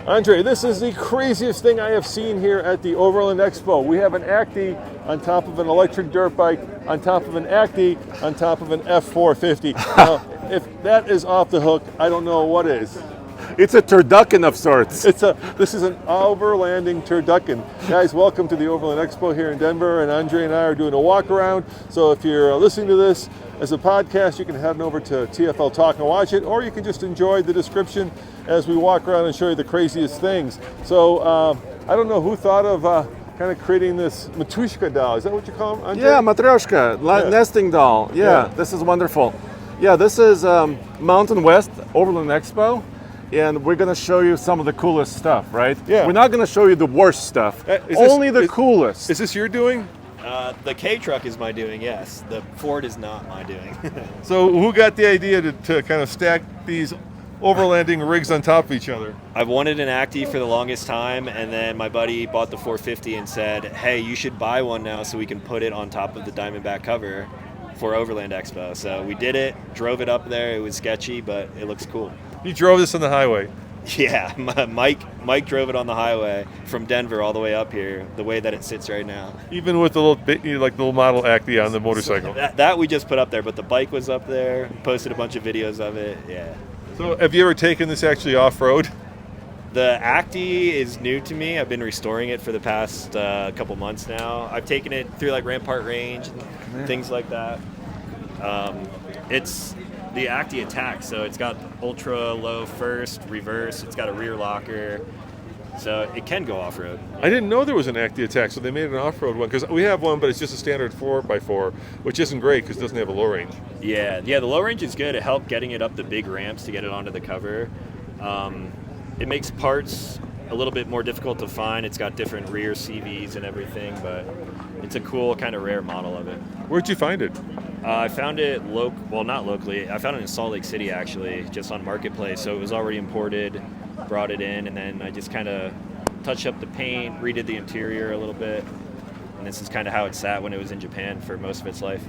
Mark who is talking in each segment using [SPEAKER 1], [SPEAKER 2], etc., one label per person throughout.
[SPEAKER 1] Andre, this is the craziest thing I have seen here at the Overland Expo. We have an Acti on top of an electric dirt bike, on top of an Acti, on top of an F450. Now, if that is off the hook, I don't know what is.
[SPEAKER 2] It's a turducken of sorts.
[SPEAKER 1] This is an Overlanding turducken. Guys, welcome to the Overland Expo here in Denver, and Andre and I are doing a walk around. So if you're listening to this as a podcast, you can head over to TFL Talk and watch it, or you can just enjoy the description as we walk around and show you the craziest things. So I don't know who thought of kind of creating this Matushka doll. Is that what you call them, Andre?
[SPEAKER 2] Yeah, matryoshka, nesting doll. Yeah, this is wonderful. Yeah, this is Mountain West Overland Expo. And we're going to show you some of the coolest stuff, right?
[SPEAKER 1] Yeah.
[SPEAKER 2] We're not going to show you the worst stuff, only the coolest.
[SPEAKER 1] Is this your doing?
[SPEAKER 3] The K truck is my doing, yes. The Ford is not my doing.
[SPEAKER 1] So who got the idea to kind of stack these overlanding rigs on top of each other?
[SPEAKER 3] I've wanted an Acti for the longest time, and then my buddy bought the 450 and said, hey, you should buy one now so we can put it on top of the Diamondback cover for Overland Expo. So we did it, drove it up there. It was sketchy, but it looks cool.
[SPEAKER 1] You drove this on the highway?
[SPEAKER 3] Yeah, Mike drove it on the highway from Denver all the way up here, the way that it sits right now.
[SPEAKER 1] Even with the little model Acti on the motorcycle?
[SPEAKER 3] That we just put up there, but the bike was up there, posted a bunch of videos of it, yeah.
[SPEAKER 1] So have you ever taken this actually off-road?
[SPEAKER 3] The Acti is new to me. I've been restoring it for the past couple months now. I've taken it through like Rampart Range and things like that. It's the Acti Attack, so it's got ultra low first, reverse, it's got a rear locker, so it can go off-road.
[SPEAKER 1] I didn't know there was an Acti Attack, so they made an off-road one, because we have one, but it's just a standard 4x4, which isn't great because it doesn't have a low range.
[SPEAKER 3] Yeah, the low range is good. It helped getting it up the big ramps to get it onto the cover. It makes parts a little bit more difficult to find. It's got different rear CVs and everything, but it's a cool kind of rare model of it.
[SPEAKER 1] Where'd you find it?
[SPEAKER 3] I found it not locally. I found it in Salt Lake City, actually, just on Marketplace. So it was already imported, brought it in, and then I just kind of touched up the paint, redid the interior a little bit. And this is kind of how it sat when it was in Japan for most of its life.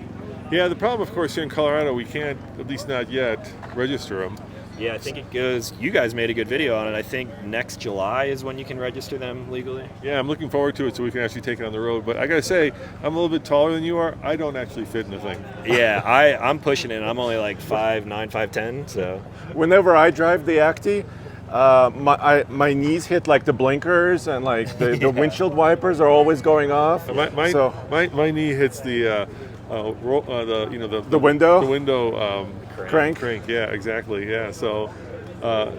[SPEAKER 1] Yeah, the problem, of course, here in Colorado, we can't, at least not yet, register them.
[SPEAKER 3] Yeah, I think it goes, you guys made a good video on it. I think next July is when you can register them legally.
[SPEAKER 1] Yeah, I'm looking forward to it so we can actually take it on the road. But I got to say, I'm a little bit taller than you are. I don't actually fit in the thing.
[SPEAKER 3] Yeah, I'm pushing it. I'm only like 5'9", 5'10", so.
[SPEAKER 2] Whenever I drive the Acti, my knees hit like the blinkers, and like the windshield wipers are always going off.
[SPEAKER 1] My knee hits the window.
[SPEAKER 2] The window crank.
[SPEAKER 1] Yeah, exactly. Yeah, so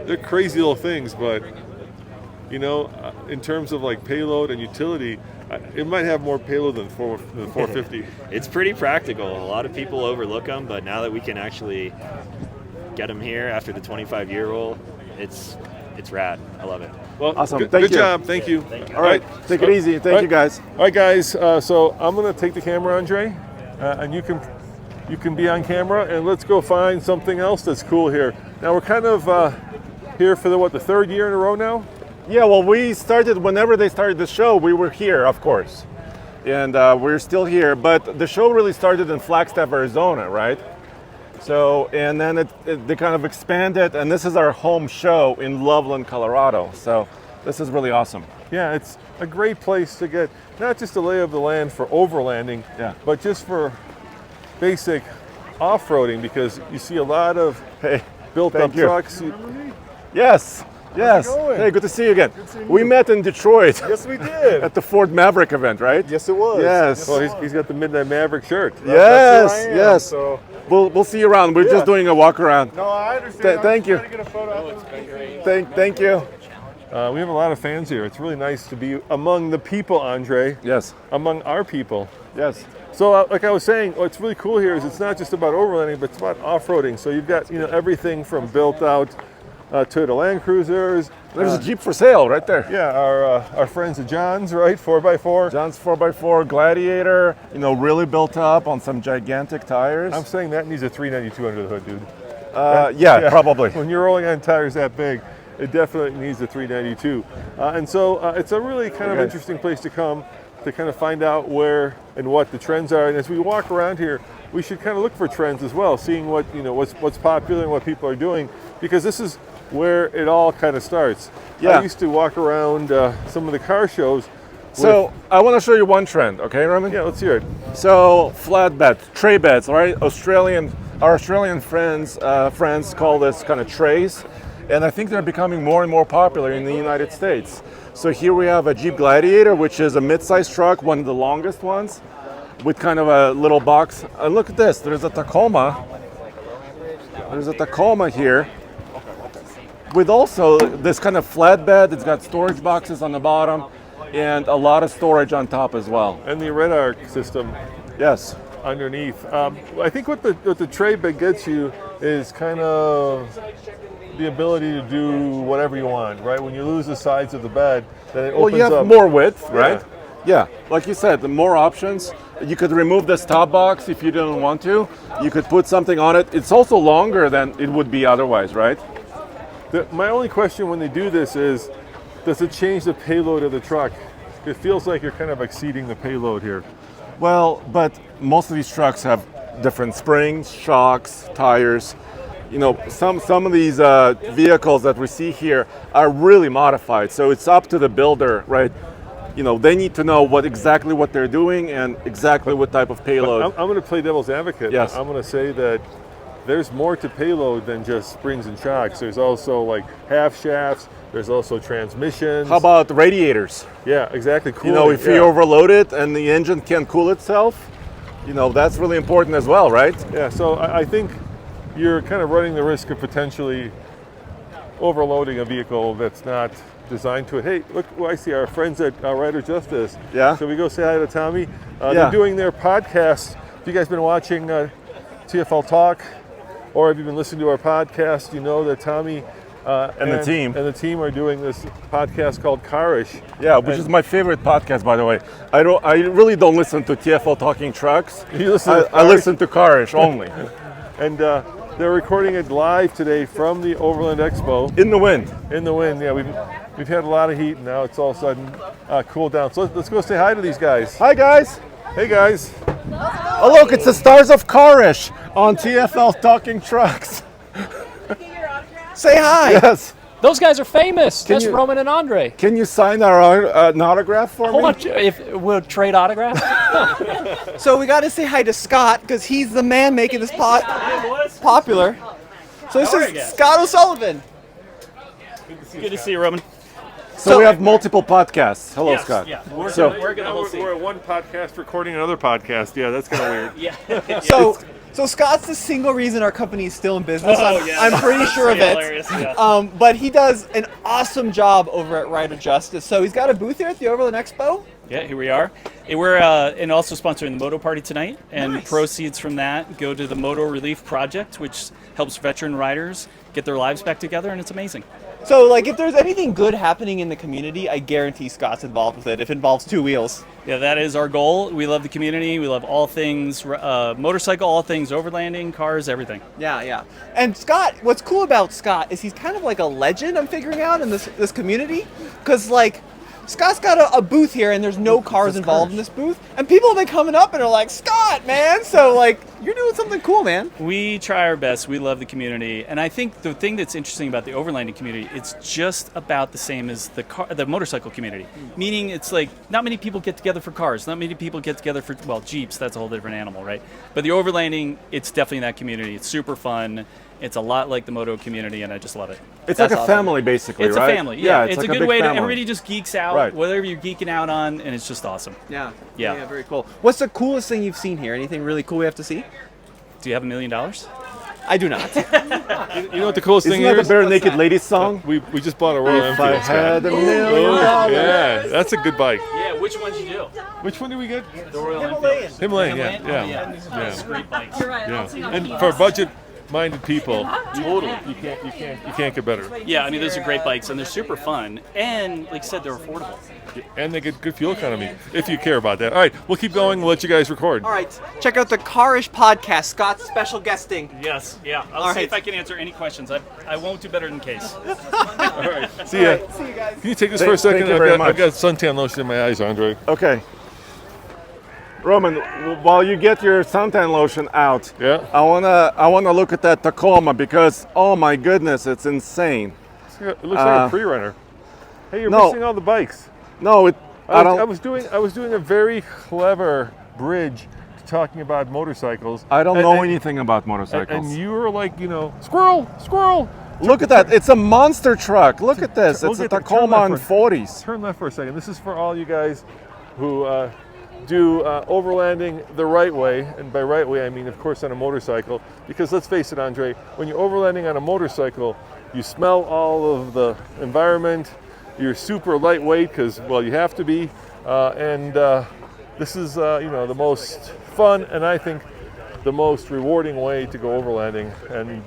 [SPEAKER 1] they're crazy little things, but in terms of like payload and utility, it might have more payload than the 450.
[SPEAKER 3] It's pretty practical. A lot of people overlook them, but now that we can actually get them here after the 25-year rule, it's rad. I love it.
[SPEAKER 1] Well,
[SPEAKER 2] awesome.
[SPEAKER 1] Good job. Thank you.
[SPEAKER 3] Thank you.
[SPEAKER 2] All right, take it easy. Thank you, guys.
[SPEAKER 1] All right, guys. So I'm gonna take the camera, Andre, and you can be on camera, and let's go find something else that's cool here. Now we're kind of here for the third year in a row now?
[SPEAKER 2] Yeah, well, we started, whenever they started the show, we were here, of course. And we're still here, but the show really started in Flagstaff, Arizona, right? So, and then they kind of expanded, and this is our home show in Loveland, Colorado. So this is really awesome.
[SPEAKER 1] Yeah, it's a great place to get not just a lay of the land for overlanding, but just for basic off-roading, because you see a lot of built-up trucks.
[SPEAKER 2] Yes. Hey, good to see you again. We met in Detroit.
[SPEAKER 1] Yes, we did.
[SPEAKER 2] At the Ford Maverick event, right?
[SPEAKER 1] Yes, it was.
[SPEAKER 2] Yes.
[SPEAKER 1] Well, he's got the Midnight Maverick shirt.
[SPEAKER 2] Yes.
[SPEAKER 1] So
[SPEAKER 2] we'll see you around. We're just doing a walk around.
[SPEAKER 1] No, I understand.
[SPEAKER 2] Thank you.
[SPEAKER 1] Trying to get a photo.
[SPEAKER 2] Thank you.
[SPEAKER 1] We have a lot of fans here. It's really nice to be among the people, Andre.
[SPEAKER 2] Yes.
[SPEAKER 1] Among our people.
[SPEAKER 2] Yes.
[SPEAKER 1] So, like I was saying, what's really cool here is it's not just about overlanding, but it's about off-roading. So you've got everything from built-out Toyota Land Cruisers.
[SPEAKER 2] There's a Jeep for sale right there.
[SPEAKER 1] Yeah, our friends at John's, right? 4x4.
[SPEAKER 2] John's 4x4 Gladiator, really built up on some gigantic tires.
[SPEAKER 1] I'm saying that needs a 392 under the hood, dude.
[SPEAKER 2] Yeah, probably.
[SPEAKER 1] When you're rolling on tires that big, it definitely needs a 392. And so it's a really kind of interesting place to come to kind of find out where and what the trends are. And as we walk around here, we should kind of look for trends as well, seeing what what's popular and what people are doing, because this is where it all kind of starts.
[SPEAKER 2] Yeah.
[SPEAKER 1] I used to walk around some of the car shows.
[SPEAKER 2] So I want to show you one trend, okay, Roman?
[SPEAKER 1] Yeah, let's hear it.
[SPEAKER 2] So flatbed, tray beds, right? Our Australian friends call this kind of trays, and I think they're becoming more and more popular in the United States. So here we have a Jeep Gladiator, which is a mid-sized truck, one of the longest ones, with kind of a little box. And look at this, there's a Tacoma. There's a Tacoma here, with also this kind of flatbed. It's got storage boxes on the bottom, and a lot of storage on top as well.
[SPEAKER 1] And the red arc system
[SPEAKER 2] Yes.
[SPEAKER 1] underneath. I think what the tray bed gets you is kind of the ability to do whatever you want, right? When you lose the sides of the bed, then it
[SPEAKER 2] Well,
[SPEAKER 1] opens
[SPEAKER 2] you have
[SPEAKER 1] up.
[SPEAKER 2] more width, right? Yeah, like you said, the more options. You could remove this top box if you didn't want to. You could put something on it. It's also longer than it would be otherwise, right?
[SPEAKER 1] My only question when they do this is, does it change the payload of the truck? It feels like you're kind of exceeding the payload here.
[SPEAKER 2] Well, but most of these trucks have different springs, shocks, tires. You know, some of these vehicles that we see here are really modified. So it's up to the builder, right? You know, they need to know exactly what they're doing and exactly what type of payload.
[SPEAKER 1] I'm going to play devil's advocate.
[SPEAKER 2] Yes.
[SPEAKER 1] I'm going to say that there's more to payload than just springs and shocks. There's also like half shafts. There's also transmissions.
[SPEAKER 2] How about radiators?
[SPEAKER 1] Yeah, exactly. Cooling.
[SPEAKER 2] You know, if you overload it and the engine can't cool itself, you know, that's really important as well, right?
[SPEAKER 1] Yeah, so I think you're kind of running the risk of potentially overloading a vehicle that's not designed to it. Hey, look, I see our friends at Rider Justice.
[SPEAKER 2] Yeah.
[SPEAKER 1] So we go say hi to Tommy.
[SPEAKER 2] Yeah.
[SPEAKER 1] They're doing their podcast. Have you guys been watching TFL Talk, or have you been listening to our podcast? You know that Tommy
[SPEAKER 2] And the team
[SPEAKER 1] are doing this podcast called Carish.
[SPEAKER 2] Yeah, which is my favorite podcast, by the way. I really don't listen to TFL Talking Trucks.
[SPEAKER 1] You listen to
[SPEAKER 2] I listen to Carish only.
[SPEAKER 1] And they're recording it live today from the Overland Expo.
[SPEAKER 2] In the wind.
[SPEAKER 1] In the wind, yeah. We've had a lot of heat, and now it's all of a sudden cooled down. So let's go say hi to these guys.
[SPEAKER 2] Hi, guys.
[SPEAKER 1] Hey, guys.
[SPEAKER 2] Oh, look, it's the stars of Carish on TFL Talking Trucks.
[SPEAKER 4] Say hi.
[SPEAKER 2] Yes.
[SPEAKER 5] Those guys are famous. That's
[SPEAKER 2] you-
[SPEAKER 5] Roman and Andre.
[SPEAKER 2] Can you sign an autograph for
[SPEAKER 5] Hold
[SPEAKER 2] me?
[SPEAKER 5] on, if we'll trade autographs.
[SPEAKER 4] So we got to say hi to Scott because he's the man making this popular. So this is Scott O'Sullivan.
[SPEAKER 3] Good to see you, Roman.
[SPEAKER 2] So we have multiple podcasts. Hello, Scott.
[SPEAKER 3] Yeah.
[SPEAKER 1] We're at one podcast recording another podcast. Yeah, that's kind of weird.
[SPEAKER 3] Yeah.
[SPEAKER 4] So Scott's the single reason our company is still in business.
[SPEAKER 3] Oh, yeah.
[SPEAKER 4] I'm pretty sure of it.
[SPEAKER 3] Hilarious, yeah.
[SPEAKER 4] But he does an awesome job over at Rider Justice. So he's got a booth here at the Overland Expo.
[SPEAKER 6] Yeah, here we are. We're and also sponsoring the Moto Party tonight, and
[SPEAKER 4] Nice.
[SPEAKER 6] proceeds from that go to the Moto Relief Project, which helps veteran riders get their lives back together, and it's amazing.
[SPEAKER 4] So like if there's anything good happening in the community, I guarantee Scott's involved with it if it involves two wheels.
[SPEAKER 6] Yeah, that is our goal. We love the community. We love all things motorcycle, all things overlanding, cars, everything.
[SPEAKER 4] Yeah. And Scott, what's cool about Scott is he's kind of like a legend I'm figuring out in this community. Because like, Scott's got a booth here and there's no cars involved in this booth. And people have been coming up and are like, Scott, man. So like, you're doing something cool, man.
[SPEAKER 6] We try our best. We love the community. And I think the thing that's interesting about the overlanding community, it's just about the same as the motorcycle community. Meaning it's like not many people get together for cars. Not many people get together for, well, Jeeps. That's a whole different animal, right? But the overlanding, it's definitely that community. It's super fun. It's a lot like the moto community, and I just love it.
[SPEAKER 2] It's
[SPEAKER 4] That's
[SPEAKER 2] like a
[SPEAKER 4] awesome.
[SPEAKER 2] family, basically,
[SPEAKER 6] It's
[SPEAKER 2] right?
[SPEAKER 6] a family. Yeah, it's
[SPEAKER 2] like
[SPEAKER 6] a good
[SPEAKER 2] big
[SPEAKER 6] way to
[SPEAKER 2] family.
[SPEAKER 6] everybody just geeks out,
[SPEAKER 2] Right.
[SPEAKER 6] whatever you're geeking out on, and it's just awesome.
[SPEAKER 4] Yeah,
[SPEAKER 6] Yeah.
[SPEAKER 4] very cool. What's the coolest thing you've seen here? Anything really cool we have to see?
[SPEAKER 6] Do you have $1 million?
[SPEAKER 4] I do not.
[SPEAKER 1] You know what the coolest
[SPEAKER 2] Isn't
[SPEAKER 1] thing
[SPEAKER 2] that the
[SPEAKER 1] is?
[SPEAKER 2] Bare Naked Ladies song?
[SPEAKER 1] We just bought a Royal
[SPEAKER 2] If I
[SPEAKER 1] Enfield. Scott.
[SPEAKER 2] had $1 million.
[SPEAKER 1] Yeah, that's a good bike.
[SPEAKER 6] Yeah, which one did you do?
[SPEAKER 1] Which one did we get?
[SPEAKER 6] The Royal Enfield.
[SPEAKER 1] Himalayan. Yeah.
[SPEAKER 6] It's a great bike.
[SPEAKER 1] Yeah. And for budget-minded people, totally, you can't get better.
[SPEAKER 6] Yeah, I mean, those are great bikes, and they're super fun. And like I said, they're affordable.
[SPEAKER 1] And they get good fuel economy, if you care about that. All right, we'll keep going. We'll let you guys record.
[SPEAKER 4] All right, check out the Carish podcast. Scott's special guesting.
[SPEAKER 6] Yes, yeah. I'll
[SPEAKER 4] All
[SPEAKER 6] see
[SPEAKER 4] right.
[SPEAKER 6] if I can answer any questions. I won't do better than Case.
[SPEAKER 1] All right, see ya.
[SPEAKER 4] See you guys.
[SPEAKER 1] Can you take this
[SPEAKER 2] Thank-
[SPEAKER 1] for a second?
[SPEAKER 2] thank you very much.
[SPEAKER 1] I've got suntan lotion in my eyes, Andre.
[SPEAKER 2] Okay. Roman, while you get your suntan lotion out,
[SPEAKER 1] Yeah.
[SPEAKER 2] I wanna look at that Tacoma because oh my goodness, it's insane.
[SPEAKER 1] It looks like a pre-runner. Hey, you're
[SPEAKER 2] no.
[SPEAKER 1] missing all the bikes.
[SPEAKER 2] No,
[SPEAKER 1] I was doing a very clever bridge to talking about motorcycles.
[SPEAKER 2] I don't
[SPEAKER 1] And-
[SPEAKER 2] know
[SPEAKER 1] and-
[SPEAKER 2] anything about motorcycles.
[SPEAKER 1] And you were like, squirrel, squirrel.
[SPEAKER 2] Look at that! It's a monster truck. Look at this.
[SPEAKER 1] We'll
[SPEAKER 2] It's a
[SPEAKER 1] get the-
[SPEAKER 2] Tacoma
[SPEAKER 1] turn
[SPEAKER 2] on
[SPEAKER 1] left
[SPEAKER 2] 40s.
[SPEAKER 1] Turn left for a second. This is for all you guys who do overlanding the right way, and by right way I mean, of course, on a motorcycle. Because let's face it, Andre, when you're overlanding on a motorcycle, you smell all of the environment. You're super lightweight because, well, you have to be, and this is, the most fun and I think the most rewarding way to go overlanding. And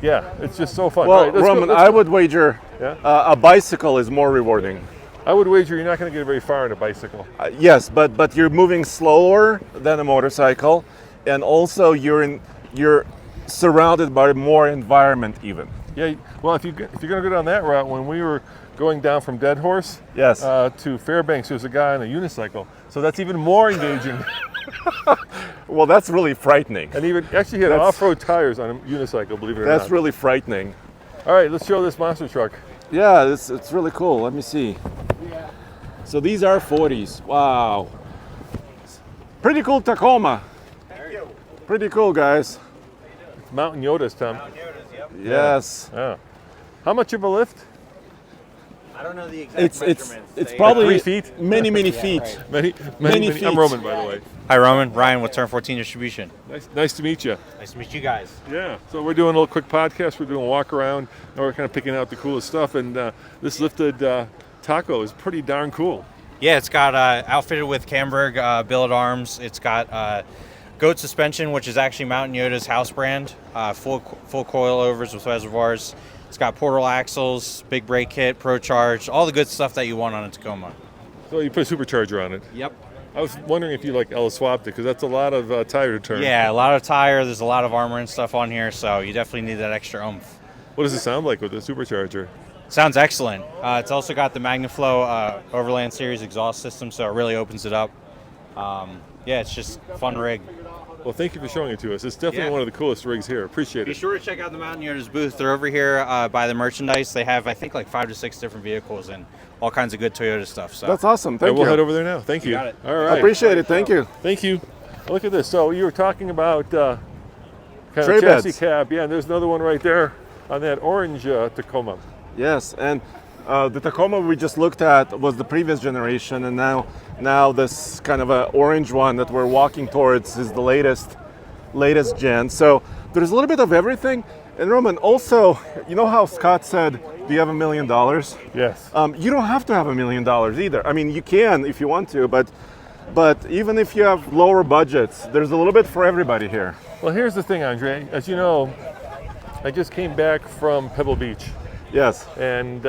[SPEAKER 1] yeah, it's just so fun.
[SPEAKER 2] Well,
[SPEAKER 1] All right, let's go-
[SPEAKER 2] Roman,
[SPEAKER 1] let's
[SPEAKER 2] I
[SPEAKER 1] go.
[SPEAKER 2] would wager
[SPEAKER 1] Yeah?
[SPEAKER 2] a bicycle is more rewarding.
[SPEAKER 1] I would wager you're not going to get very far on a bicycle.
[SPEAKER 2] Yes, but you're moving slower than a motorcycle, and also you're surrounded by more environment even.
[SPEAKER 1] Yeah, well, if you're going to go down that route, when we were going down from Dead Horse
[SPEAKER 2] Yes.
[SPEAKER 1] to Fairbanks, there's a guy on a unicycle, so that's even more engaging.
[SPEAKER 2] Well, that's really frightening.
[SPEAKER 1] And even actually, he had
[SPEAKER 2] That's-
[SPEAKER 1] off-road tires on a unicycle. Believe it or
[SPEAKER 2] That's
[SPEAKER 1] not.
[SPEAKER 2] really frightening.
[SPEAKER 1] All right, let's show this monster truck.
[SPEAKER 2] Yeah, it's really cool. Let me see. So these are 40s. Wow. Pretty cool Tacoma. Pretty cool, guys.
[SPEAKER 1] It's Mountain Yoda's, Tom.
[SPEAKER 2] Yes.
[SPEAKER 1] Yeah. How much of a lift?
[SPEAKER 7] I don't know the exact
[SPEAKER 2] It's
[SPEAKER 7] measurements.
[SPEAKER 2] it's
[SPEAKER 7] They-
[SPEAKER 2] probably
[SPEAKER 1] 3 feet?
[SPEAKER 2] many feet.
[SPEAKER 1] Many
[SPEAKER 2] feet.
[SPEAKER 1] I'm Roman, by the way.
[SPEAKER 7] Hi, Roman. Ryan with Turn 14 Distribution.
[SPEAKER 1] Nice to meet you.
[SPEAKER 7] Nice to meet you guys.
[SPEAKER 1] Yeah. So we're doing a little quick podcast. We're doing a walk around, and we're kind of picking out the coolest stuff. And this lifted taco is pretty darn cool.
[SPEAKER 7] Yeah, it's got outfitted with Camberg billet arms. It's got goat suspension, which is actually Mountain Yoda's house brand. Full coilovers with reservoirs. It's got portal axles, big brake kit, Pro Charge, all the good stuff that you want on a Tacoma.
[SPEAKER 1] So you put a supercharger on it.
[SPEAKER 7] Yep.
[SPEAKER 1] I was wondering if you like Ella swapped it because that's a lot of tire to turn.
[SPEAKER 7] Yeah, a lot of tire. There's a lot of armor and stuff on here, so you definitely need that extra oomph.
[SPEAKER 1] What does it sound like with the supercharger?
[SPEAKER 7] Sounds excellent. It's also got the MagnaFlow Overland Series exhaust system, so it really opens it up. Yeah, it's just a fun rig.
[SPEAKER 1] Well, thank you for showing it to us. It's definitely
[SPEAKER 7] Yeah.
[SPEAKER 1] one of the coolest rigs here. Appreciate
[SPEAKER 7] Be
[SPEAKER 1] it.
[SPEAKER 7] sure to check out the Mountain Yoda's booth. They're over here by the merchandise. They have, I think, like 5 to 6 different vehicles and all kinds of good Toyota stuff. So
[SPEAKER 2] That's awesome.
[SPEAKER 1] And
[SPEAKER 2] Thank
[SPEAKER 1] we'll
[SPEAKER 2] you.
[SPEAKER 1] head over there now. Thank you.
[SPEAKER 7] got it.
[SPEAKER 1] All
[SPEAKER 2] I
[SPEAKER 1] right.
[SPEAKER 2] appreciate it. Thank you.
[SPEAKER 1] Thank you. Look at this. So you were talking about kind
[SPEAKER 2] Tray
[SPEAKER 1] of chassis
[SPEAKER 2] beds.
[SPEAKER 1] cab. Yeah, and there's another one right there on that orange Tacoma.
[SPEAKER 2] Yes, and the Tacoma we just looked at was the previous generation, and now this kind of a orange one that we're walking towards is the latest gen. So there's a little bit of everything. And Roman, also, you know how Scott said, "Do you have $1 million?"
[SPEAKER 1] Yes.
[SPEAKER 2] You don't have to have $1 million either. I mean, you can if you want to, but even if you have lower budgets, there's a little bit for everybody here.
[SPEAKER 1] Well, here's the thing, Andre. As you know, I just came back from Pebble Beach,
[SPEAKER 2] Yes.
[SPEAKER 1] and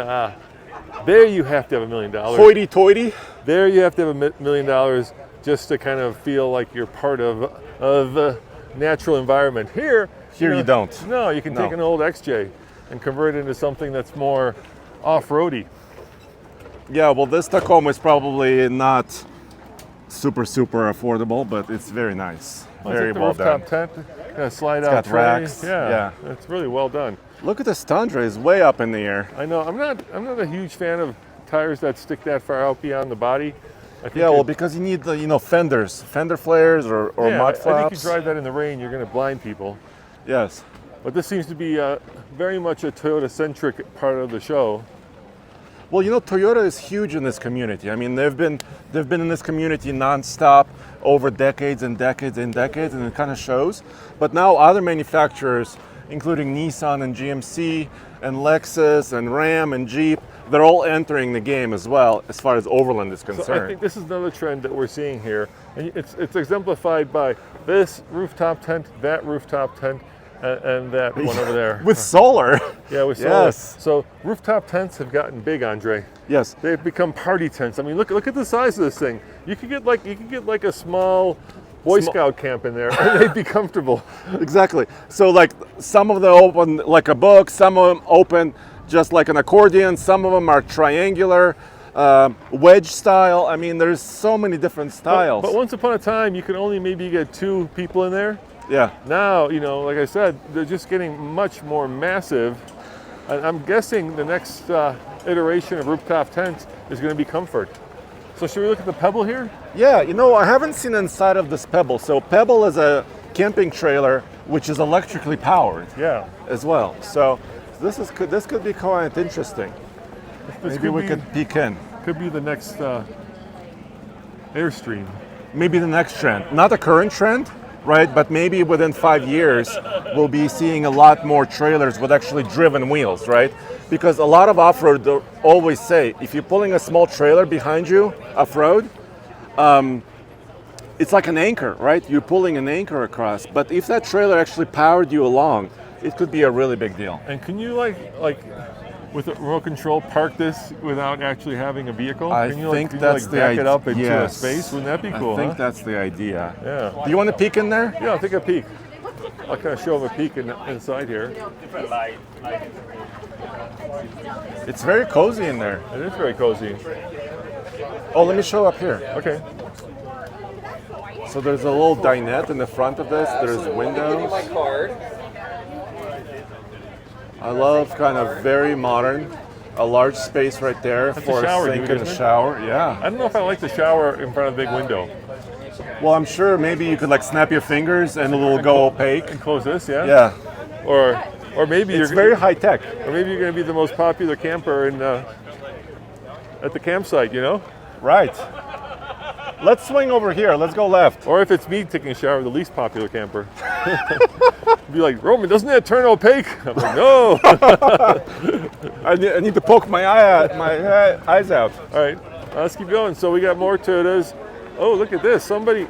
[SPEAKER 1] there you have to have $1 million.
[SPEAKER 2] Hoity-toity.
[SPEAKER 1] There you have to have $1 million just to kind of feel like you're part of the natural environment. Here
[SPEAKER 2] You don't.
[SPEAKER 1] No, you can take
[SPEAKER 2] No.
[SPEAKER 1] an old XJ and convert it into something that's more off-roady.
[SPEAKER 2] Yeah, well, this Tacoma is probably not super affordable, but it's very nice.
[SPEAKER 1] Well,
[SPEAKER 2] Very
[SPEAKER 1] it's
[SPEAKER 2] well
[SPEAKER 1] like the
[SPEAKER 2] done.
[SPEAKER 1] rooftop tent, kind of slide
[SPEAKER 2] It's
[SPEAKER 1] out
[SPEAKER 2] got
[SPEAKER 1] tray.
[SPEAKER 2] racks,
[SPEAKER 1] Yeah, it's really well done.
[SPEAKER 2] Look at this Tundra, is way up in the air.
[SPEAKER 1] I know. I'm not a huge fan of tires that stick that far out beyond the body. I think
[SPEAKER 2] Yeah, well, because you need the fenders, fender flares or
[SPEAKER 1] yeah,
[SPEAKER 2] mud
[SPEAKER 1] I
[SPEAKER 2] flaps.
[SPEAKER 1] think you drive that in the rain, you're going to blind people.
[SPEAKER 2] Yes.
[SPEAKER 1] But this seems to be very much a Toyota-centric part of the show.
[SPEAKER 2] Well, Toyota is huge in this community. I mean, they've been in this community nonstop over decades and decades and decades, and it kind of shows. But now other manufacturers, including Nissan and GMC and Lexus and Ram and Jeep, they're all entering the game as well as far as Overland is
[SPEAKER 1] So I
[SPEAKER 2] concerned.
[SPEAKER 1] think this is another trend that we're seeing here. And it's exemplified by this rooftop tent, that rooftop tent, and that one over there.
[SPEAKER 2] With solar.
[SPEAKER 1] Yeah, with solar.
[SPEAKER 2] Yes.
[SPEAKER 1] So rooftop tents have gotten big, Andre.
[SPEAKER 2] Yes.
[SPEAKER 1] They've become party tents. I mean, look at the size of this thing. You could get like a small Boy Scout camp in there, and they'd be comfortable.
[SPEAKER 2] Exactly. So like some of them open like a book, some of them open just like an accordion, some of them are triangular. wedge style. I mean, there's so many different styles.
[SPEAKER 1] But once upon a time, you could only maybe get 2 people in there.
[SPEAKER 2] Yeah.
[SPEAKER 1] Now, like I said, they're just getting much more massive. And I'm guessing the next iteration of rooftop tents is going to be comfort. So should we look at the Pebble here?
[SPEAKER 2] Yeah, I haven't seen inside of this Pebble. So Pebble is a camping trailer which is electrically powered.
[SPEAKER 1] Yeah.
[SPEAKER 2] As well. So this could be quite interesting. Maybe we could peek in.
[SPEAKER 1] Could be the next Airstream.
[SPEAKER 2] Maybe the next trend. Not the current trend, right? But maybe within 5 years, we'll be seeing a lot more trailers with actually driven wheels, right? Because a lot of off-road always say, if you're pulling a small trailer behind you off-road, it's like an anchor, right? You're pulling an anchor across. But if that trailer actually powered you along, it could be a really big deal.
[SPEAKER 1] And can you like with a remote control park this without actually having a vehicle?
[SPEAKER 2] I
[SPEAKER 1] can you
[SPEAKER 2] think
[SPEAKER 1] can
[SPEAKER 2] that's
[SPEAKER 1] you
[SPEAKER 2] the
[SPEAKER 1] back
[SPEAKER 2] idea.
[SPEAKER 1] it up into a
[SPEAKER 2] Yes.
[SPEAKER 1] space? Wouldn't that be cool?
[SPEAKER 2] I think
[SPEAKER 1] huh?
[SPEAKER 2] that's the idea.
[SPEAKER 1] Yeah.
[SPEAKER 2] Do you want to peek in there?
[SPEAKER 1] Yeah, I'll take a peek. I'll kind of show them a peek inside here.
[SPEAKER 2] It's very cozy in there.
[SPEAKER 1] It is very cozy.
[SPEAKER 2] Oh, let me show up here.
[SPEAKER 1] Okay.
[SPEAKER 2] So there's a little dinette in the front of this. There's windows. I love kind of very modern, a large space right there
[SPEAKER 1] That's
[SPEAKER 2] for
[SPEAKER 1] a shower,
[SPEAKER 2] sink
[SPEAKER 1] dude,
[SPEAKER 2] and a
[SPEAKER 1] isn't it?
[SPEAKER 2] shower. Yeah.
[SPEAKER 1] I don't know if I like the shower in front of the big window.
[SPEAKER 2] Well, I'm sure maybe you could like snap your fingers and it will go opaque.
[SPEAKER 1] And close this, yeah?
[SPEAKER 2] Yeah.
[SPEAKER 1] Or maybe
[SPEAKER 2] It's
[SPEAKER 1] you're
[SPEAKER 2] very high tech.
[SPEAKER 1] Or maybe you're going to be the most popular camper at the campsite,
[SPEAKER 2] Right. Let's swing over here. Let's go left.
[SPEAKER 1] Or if it's me taking a shower, the least popular camper. Be like, Roman, doesn't that turn opaque? I'm like, no.
[SPEAKER 2] I need to poke my eyes out.
[SPEAKER 1] All right, let's keep going. So we got more Toyotas. Oh, look at this.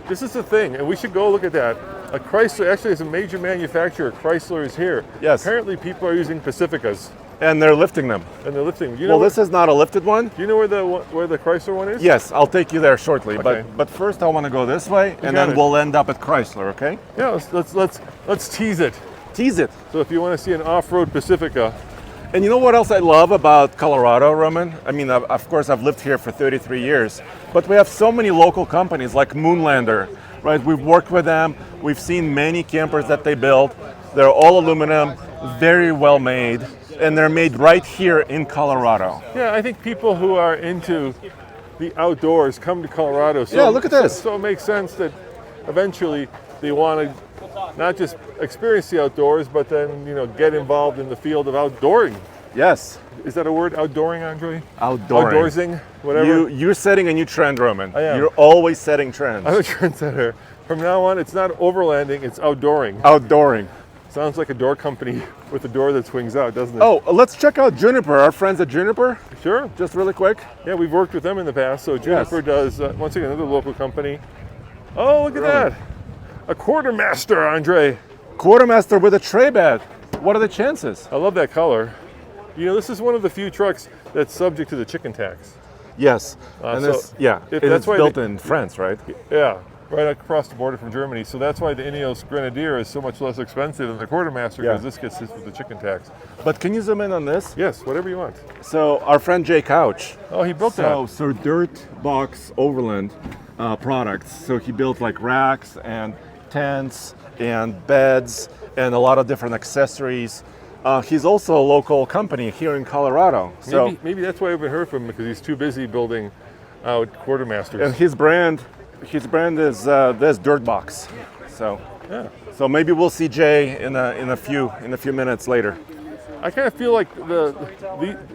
[SPEAKER 1] This is the thing, and we should go look at that. A Chrysler, actually, as a major manufacturer, Chrysler is here.
[SPEAKER 2] Yes.
[SPEAKER 1] Apparently, people are using Pacificas,
[SPEAKER 2] And they're lifting them.
[SPEAKER 1] and they're lifting.
[SPEAKER 2] Well, this is not a lifted one.
[SPEAKER 1] Do you know where the Chrysler one is?
[SPEAKER 2] Yes, I'll take you there shortly.
[SPEAKER 1] Okay.
[SPEAKER 2] But first, I want to go this way, and
[SPEAKER 1] got
[SPEAKER 2] then
[SPEAKER 1] it.
[SPEAKER 2] we'll end up at Chrysler. Okay?
[SPEAKER 1] Yeah. Let's tease it.
[SPEAKER 2] Tease it.
[SPEAKER 1] So if you want to see an off-road Pacifica,
[SPEAKER 2] And you know what else I love about Colorado, Roman? I mean, of course, I've lived here for 33 years, but we have so many local companies like Moonlander, right? We've worked with them. We've seen many campers that they build. They're all aluminum, very well made, and they're made right here in Colorado.
[SPEAKER 1] yeah, I think people who are into the outdoors come to Colorado. So,
[SPEAKER 2] Yeah, look at this.
[SPEAKER 1] So it makes sense that eventually they want to not just experience the outdoors, but then get involved in the field of outdooring.
[SPEAKER 2] Yes,
[SPEAKER 1] Is that a word, outdooring, Andre?
[SPEAKER 2] outdooring.
[SPEAKER 1] Outdoorsing, whatever.
[SPEAKER 2] You're setting a new trend, Roman.
[SPEAKER 1] I am.
[SPEAKER 2] You're always setting trends.
[SPEAKER 1] I'm a trendsetter. From now on, it's not overlanding, it's outdooring.
[SPEAKER 2] Outdooring.
[SPEAKER 1] Sounds like a door company with a door that swings out, doesn't it?
[SPEAKER 2] Oh, let's check out Juniper, our friends at Juniper,
[SPEAKER 1] sure.
[SPEAKER 2] just really quick.
[SPEAKER 1] Yeah, we've worked with them in the past. So Juniper does, once again, another local company. Oh, look at that. A quartermaster, Andre.
[SPEAKER 2] Quartermaster with a tray bed. What are the chances?
[SPEAKER 1] I love that color. This is one of the few trucks that's subject to the chicken tax.
[SPEAKER 2] Yes,
[SPEAKER 1] and
[SPEAKER 2] it's built in France, right?
[SPEAKER 1] Yeah, right across the border from Germany. So that's why the Ineos Grenadier is so much less expensive than the Quartermaster, because this gets hit with the chicken tax.
[SPEAKER 2] But can you zoom in on this?
[SPEAKER 1] Yes, whatever you want.
[SPEAKER 2] So our friend Jay Couch.
[SPEAKER 1] Oh, he built that.
[SPEAKER 2] So Dirt Box Overland products. So he built like racks and tents and beds and a lot of different accessories. He's also a local company here in Colorado. So
[SPEAKER 1] Maybe that's why I haven't heard from him, because he's too busy building out Quartermasters.
[SPEAKER 2] and his brand is this Dirt Box. So
[SPEAKER 1] Yeah.
[SPEAKER 2] so maybe we'll see Jay in a few minutes later.
[SPEAKER 1] I kind of feel like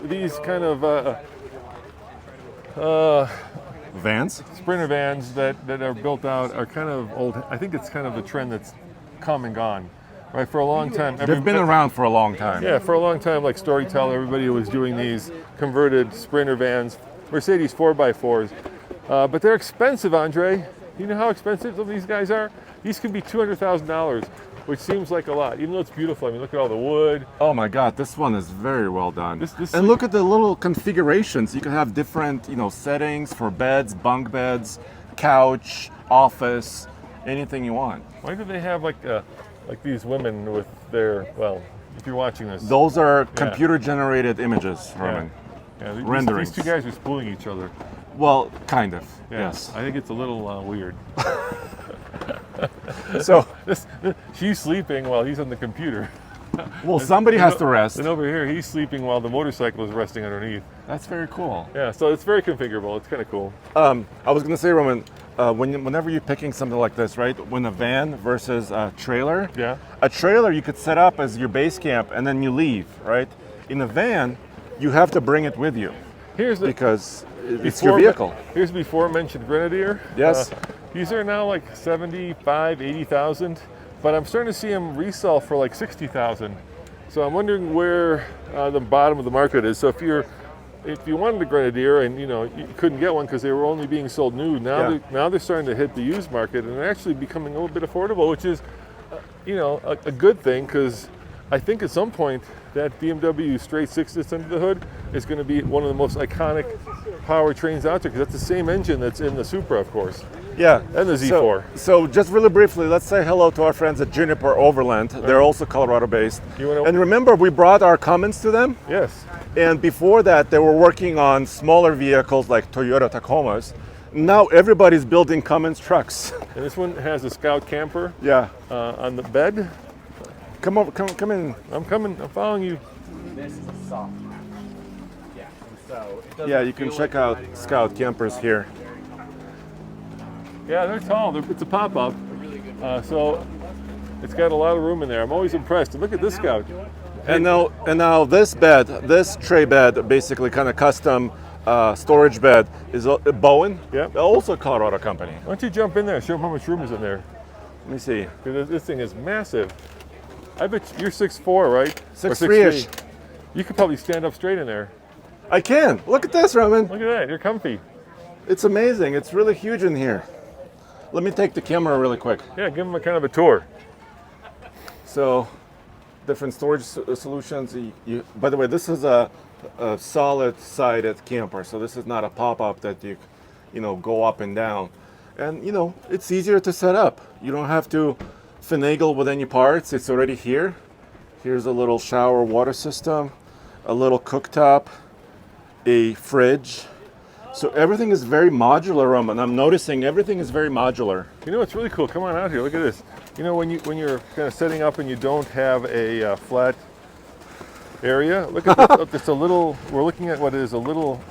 [SPEAKER 1] these kind of
[SPEAKER 2] Vans?
[SPEAKER 1] Sprinter vans that are built out are kind of old. I think it's kind of a trend that's come and gone. Right, for a long time.
[SPEAKER 2] They've been around for a long time.
[SPEAKER 1] Yeah, for a long time, like Storytel, everybody was doing these converted Sprinter vans, Mercedes 4x4s. But they're expensive, Andre. You know how expensive some of these guys are? These can be $200,000, which seems like a lot, even though it's beautiful. I mean, look at all the wood.
[SPEAKER 2] Oh my God, this one is very well done.
[SPEAKER 1] This-
[SPEAKER 2] and look at the little configurations. You can have different, settings for beds, bunk beds, couch, office, anything you want.
[SPEAKER 1] Why do they have like these women with their, well, if you're watching this.
[SPEAKER 2] Those are computer-generated images, Roman.
[SPEAKER 1] Yeah,
[SPEAKER 2] renderings.
[SPEAKER 1] These two guys are spooling each other.
[SPEAKER 2] Well, kind of.
[SPEAKER 1] Yeah,
[SPEAKER 2] Yes.
[SPEAKER 1] I think it's a little weird.
[SPEAKER 2] So,
[SPEAKER 1] She's sleeping while he's on the computer.
[SPEAKER 2] well, somebody has to rest.
[SPEAKER 1] And over here, he's sleeping while the motorcycle is resting underneath.
[SPEAKER 2] That's very cool.
[SPEAKER 1] Yeah, so it's very configurable. It's kind of cool.
[SPEAKER 2] I was going to say, Roman, whenever you're picking something like this, right? When a van versus a trailer,
[SPEAKER 1] Yeah.
[SPEAKER 2] a trailer you could set up as your base camp and then you leave, right? In a van, you have to bring it with you
[SPEAKER 1] Here's the
[SPEAKER 2] because it's your vehicle.
[SPEAKER 1] Here's before mentioned Grenadier.
[SPEAKER 2] Yes.
[SPEAKER 1] These are now like 75, 80,000, but I'm starting to see them resell for like 60,000. So I'm wondering where the bottom of the market is. So if you wanted a Grenadier and you couldn't get one because they were only being sold new, now they're starting to hit the used market and they're actually becoming a little bit affordable, which is a good thing, because I think at some point that BMW straight 6 under the hood is going to be one of the most iconic powertrains out there, because that's the same engine that's in the Supra, of course.
[SPEAKER 2] Yeah.
[SPEAKER 1] And the Z4.
[SPEAKER 2] So just really briefly, let's say hello to our friends at Juniper Overland. They're also Colorado based. And remember, we brought our Cummins to them?
[SPEAKER 1] Yes.
[SPEAKER 2] And before that, they were working on smaller vehicles like Toyota Tacomas. Now everybody's building Cummins trucks.
[SPEAKER 1] And this one has a Scout camper
[SPEAKER 2] Yeah.
[SPEAKER 1] on the bed.
[SPEAKER 2] Come over, come in.
[SPEAKER 1] I'm coming. I'm following you.
[SPEAKER 4] This is soft. Yeah. And so it doesn't
[SPEAKER 2] Yeah, you can
[SPEAKER 4] feel
[SPEAKER 2] check
[SPEAKER 4] like
[SPEAKER 2] out
[SPEAKER 4] you're
[SPEAKER 2] Scout campers here.
[SPEAKER 1] Yeah, they're tall. It's a pop-up. So it's got a lot of room in there. I'm always impressed. And look at this Scout.
[SPEAKER 2] And now this tray bed, basically kind of custom storage bed, is a Bowen.
[SPEAKER 1] Yeah.
[SPEAKER 2] Also a Colorado company.
[SPEAKER 1] Why don't you jump in there? Show them how much room is in there.
[SPEAKER 2] Let me see.
[SPEAKER 1] Because this thing is massive. I bet you're 6'4", right? Or
[SPEAKER 2] 6'3"-ish.
[SPEAKER 1] You could probably stand up straight in there.
[SPEAKER 2] I can. Look at this, Roman.
[SPEAKER 1] Look at that. You're comfy.
[SPEAKER 2] It's amazing. It's really huge in here. Let me take the camera really quick.
[SPEAKER 1] Yeah, give them a kind of a tour.
[SPEAKER 2] So, different storage solutions. By the way, this is a solid-sided camper, so this is not a pop-up that you go up and down. And it's easier to set up. You don't have to finagle with any parts. It's already here. Here's a little shower water system, a little cooktop, a fridge. So everything is very modular, Roman. I'm noticing everything is very modular.
[SPEAKER 1] You know what's really cool? Come on out here. Look at this. When you're kind of setting up and you don't have a flat area, look at this. It's a little. We're looking at what is a little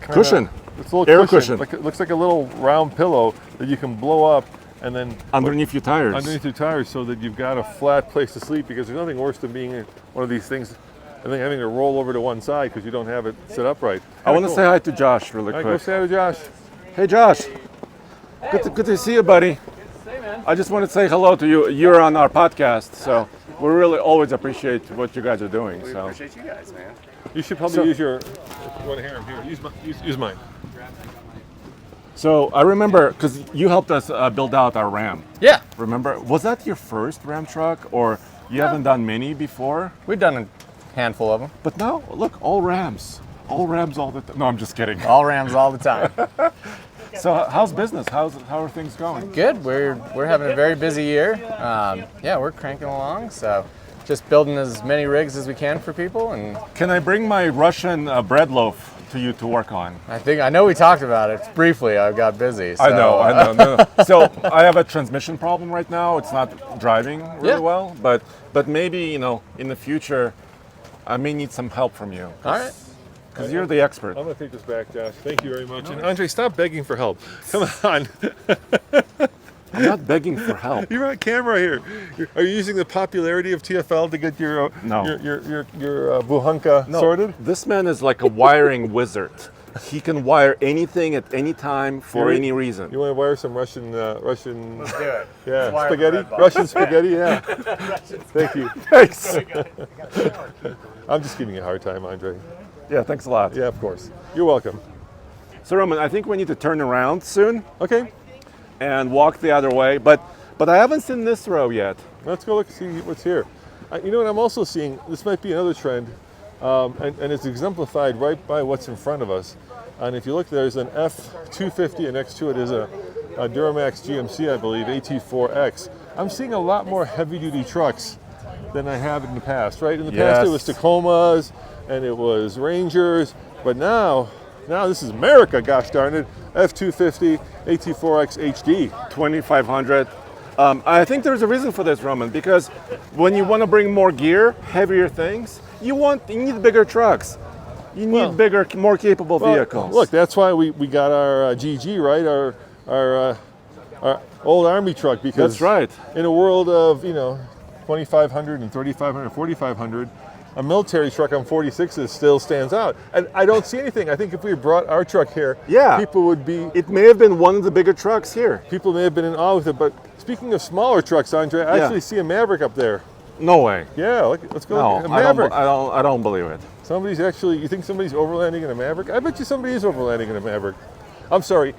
[SPEAKER 2] Cushion.
[SPEAKER 1] It's a little
[SPEAKER 2] Air
[SPEAKER 1] cushion.
[SPEAKER 2] cushion.
[SPEAKER 1] It looks like a little round pillow that you can blow up and then
[SPEAKER 2] Underneath your tires.
[SPEAKER 1] underneath your tires, so that you've got a flat place to sleep. Because there's nothing worse than being in one of these things and then having to roll over to one side because you don't have it set up right.
[SPEAKER 2] I want to say hi to Josh really
[SPEAKER 1] All right,
[SPEAKER 2] quick.
[SPEAKER 1] go say hi to Josh.
[SPEAKER 2] Hey, Josh. Good to see you, buddy. I just want to say hello to you. You're on our podcast, so we really always appreciate what you guys are doing.
[SPEAKER 4] We
[SPEAKER 2] So
[SPEAKER 4] appreciate you guys, man.
[SPEAKER 1] You should probably use your. If you want to hear him here, use mine.
[SPEAKER 2] I remember because you helped us build out our Ram.
[SPEAKER 8] Yeah,
[SPEAKER 2] Remember, was that your first Ram truck, or you haven't done many before?
[SPEAKER 8] we've done a handful of them.
[SPEAKER 2] But now, look, all Rams all the time. No, I'm just kidding.
[SPEAKER 8] All Rams all the time.
[SPEAKER 2] So how's business? How are things going?
[SPEAKER 8] Good. We're having a very busy year. Yeah, we're cranking along. So just building as many rigs as we can for people, and
[SPEAKER 2] Can I bring my Russian bread loaf to you to work on?
[SPEAKER 8] I know we talked about it briefly. I got busy. So,
[SPEAKER 2] I know. No. So I have a transmission problem right now. It's not driving really
[SPEAKER 8] Yeah.
[SPEAKER 2] well, but maybe in the future, I may need some help from you.
[SPEAKER 8] All right.
[SPEAKER 2] Because you're the expert.
[SPEAKER 1] I'm going to take this back, Josh. Thank you very much. And Andre, stop begging for help. Come on.
[SPEAKER 2] I'm not begging for help.
[SPEAKER 1] You're on camera here. Are you using the popularity of TFL to get your
[SPEAKER 2] No.
[SPEAKER 1] your buhanka sorted?
[SPEAKER 2] This man is like a wiring wizard. He can wire anything at any time for
[SPEAKER 1] Really?
[SPEAKER 2] any reason.
[SPEAKER 1] You want to wire some Russian?
[SPEAKER 8] Let's do it.
[SPEAKER 1] Yeah,
[SPEAKER 8] wire
[SPEAKER 1] spaghetti.
[SPEAKER 8] bread box.
[SPEAKER 1] Russian spaghetti. Yeah. Thank you.
[SPEAKER 2] Thanks.
[SPEAKER 1] I'm just giving you a hard time, Andre.
[SPEAKER 2] Yeah, thanks a lot.
[SPEAKER 1] Yeah, of course. You're welcome.
[SPEAKER 2] So Roman, I think we need to turn around soon
[SPEAKER 1] Okay,
[SPEAKER 2] and walk the other way. But I haven't seen this row yet.
[SPEAKER 1] let's go look and see what's here. You know what I'm also seeing? This might be another trend, and it's exemplified right by what's in front of us. And if you look, there's an F250, and next to it is a Duramax GMC, I believe, AT4X. I'm seeing a lot more heavy-duty trucks than I have in the past, right? In the past, it was
[SPEAKER 2] Yes.
[SPEAKER 1] Tacomas, and it was Rangers, But now this is America, gosh darn it. F250 AT4X HD.
[SPEAKER 2] 2500. I think there's a reason for this, Roman, because when you want to bring more gear, heavier things, you need bigger trucks. You need bigger, more capable vehicles.
[SPEAKER 1] Look, that's why we got our GG, right? Our old Army truck, because
[SPEAKER 2] That's right.
[SPEAKER 1] in a world of 2,500 and 3,500, 4,500, a military truck on 46s still stands out. And I don't see anything. I think if we brought our truck here, people would be.
[SPEAKER 2] It may have been one of the bigger trucks here.
[SPEAKER 1] People may have been in awe with it. But speaking of smaller trucks, Andre, I actually see a Maverick up there.
[SPEAKER 2] No way.
[SPEAKER 1] Yeah, let's go.
[SPEAKER 2] No,
[SPEAKER 1] A Maverick.
[SPEAKER 2] I don't believe it.
[SPEAKER 1] You think somebody's overlanding in a Maverick? I bet you somebody is overlanding in a Maverick. I'm sorry,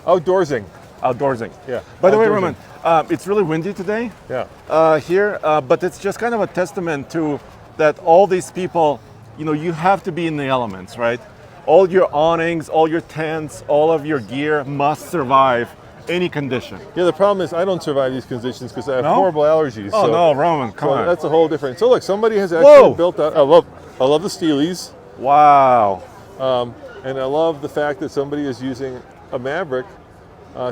[SPEAKER 1] outdoorsing.
[SPEAKER 2] Outdoorsing.
[SPEAKER 1] Yeah.
[SPEAKER 2] By the way,
[SPEAKER 1] outdoorsing.
[SPEAKER 2] Roman, it's really windy today.
[SPEAKER 1] Yeah.
[SPEAKER 2] Here, but it's just kind of a testament to that all these people, you have to be in the elements, right? All your awnings, all your tents, all of your gear must survive any condition.
[SPEAKER 1] Yeah, the problem is I don't survive these conditions because I have
[SPEAKER 2] No?
[SPEAKER 1] horrible allergies.
[SPEAKER 2] Oh,
[SPEAKER 1] so,
[SPEAKER 2] no, Roman, come on.
[SPEAKER 1] That's a whole different. So look, somebody has actually
[SPEAKER 2] Whoa.
[SPEAKER 1] built that. I love the Steelies,
[SPEAKER 2] Wow.
[SPEAKER 1] and I love the fact that somebody is using a Maverick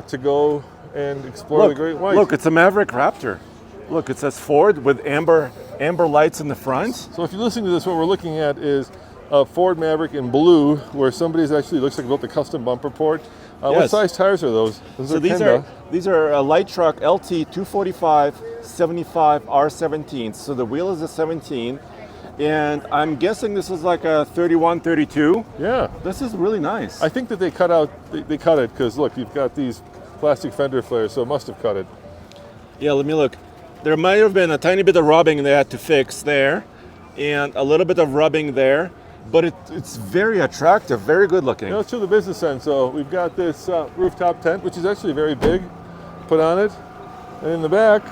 [SPEAKER 1] to go and explore the Great White.
[SPEAKER 2] Look, it's a Maverick Raptor. Look, it says Ford with amber lights in the front.
[SPEAKER 1] So if you're listening to this, what we're looking at is a Ford Maverick in blue, where somebody's actually looks like built a custom bumper port. What
[SPEAKER 2] Yes.
[SPEAKER 1] size tires are those?
[SPEAKER 2] So
[SPEAKER 1] are
[SPEAKER 2] these
[SPEAKER 1] Kenda.
[SPEAKER 2] are a light truck LT 245 75 R17. So the wheel is a 17, and I'm guessing this is like a 31, 32.
[SPEAKER 1] Yeah.
[SPEAKER 2] This is really nice.
[SPEAKER 1] I think that they cut it because look, you've got these plastic fender flares, so it must have cut it.
[SPEAKER 2] Yeah, let me look. There might have been a tiny bit of rubbing they had to fix there, and a little bit of rubbing there, but it's very attractive, very good looking.
[SPEAKER 1] Let's do the business end. So we've got this rooftop tent, which is actually very big, put on it, and in the back.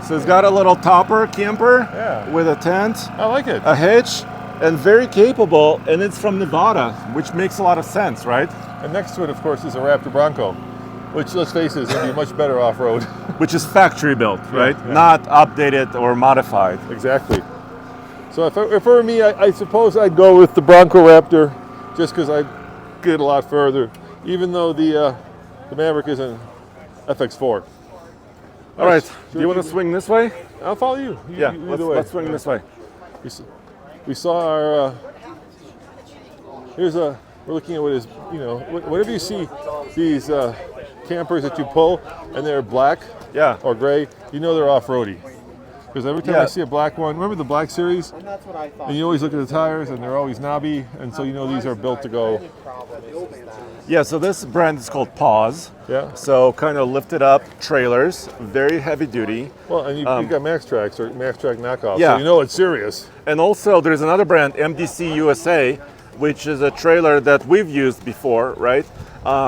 [SPEAKER 2] So it's got a little topper camper
[SPEAKER 1] Yeah.
[SPEAKER 2] with a tent,
[SPEAKER 1] I like it.
[SPEAKER 2] a hitch, and very capable, and it's from Nevada, which makes a lot of sense, right?
[SPEAKER 1] And next to it, of course, is a Raptor Bronco, which, let's face it, is going to be much better off-road.
[SPEAKER 2] Which is factory built, right?
[SPEAKER 1] yeah.
[SPEAKER 2] Not updated or modified.
[SPEAKER 1] Exactly. So if it were me, I suppose I'd go with the Bronco Raptor, just because I'd get a lot further, even though the Maverick is an FX4.
[SPEAKER 2] All right,
[SPEAKER 1] Should
[SPEAKER 2] do you
[SPEAKER 1] we
[SPEAKER 2] want to
[SPEAKER 1] keep-
[SPEAKER 2] swing this way?
[SPEAKER 1] I'll follow you.
[SPEAKER 2] Yeah,
[SPEAKER 1] Either way.
[SPEAKER 2] let's swing this way.
[SPEAKER 1] We saw our. We're looking at what is, whenever you see these campers that you pull and they're black
[SPEAKER 2] Yeah.
[SPEAKER 1] or gray, you know they're off-roady. Because every time I
[SPEAKER 2] Yeah.
[SPEAKER 1] see a black one, remember the Black Series?
[SPEAKER 4] And that's what I thought.
[SPEAKER 1] And you always look at the tires and they're always knobby, and so you know these are built to go.
[SPEAKER 2] Yeah, so this brand is called Pause.
[SPEAKER 1] Yeah.
[SPEAKER 2] So kind of lifted up trailers, very heavy duty.
[SPEAKER 1] Well, and you've got Max Tracks or Max Track knockoffs,
[SPEAKER 2] Yeah.
[SPEAKER 1] so you know it's serious.
[SPEAKER 2] And also there's another brand, MDC USA, which is a trailer that we've used before, right?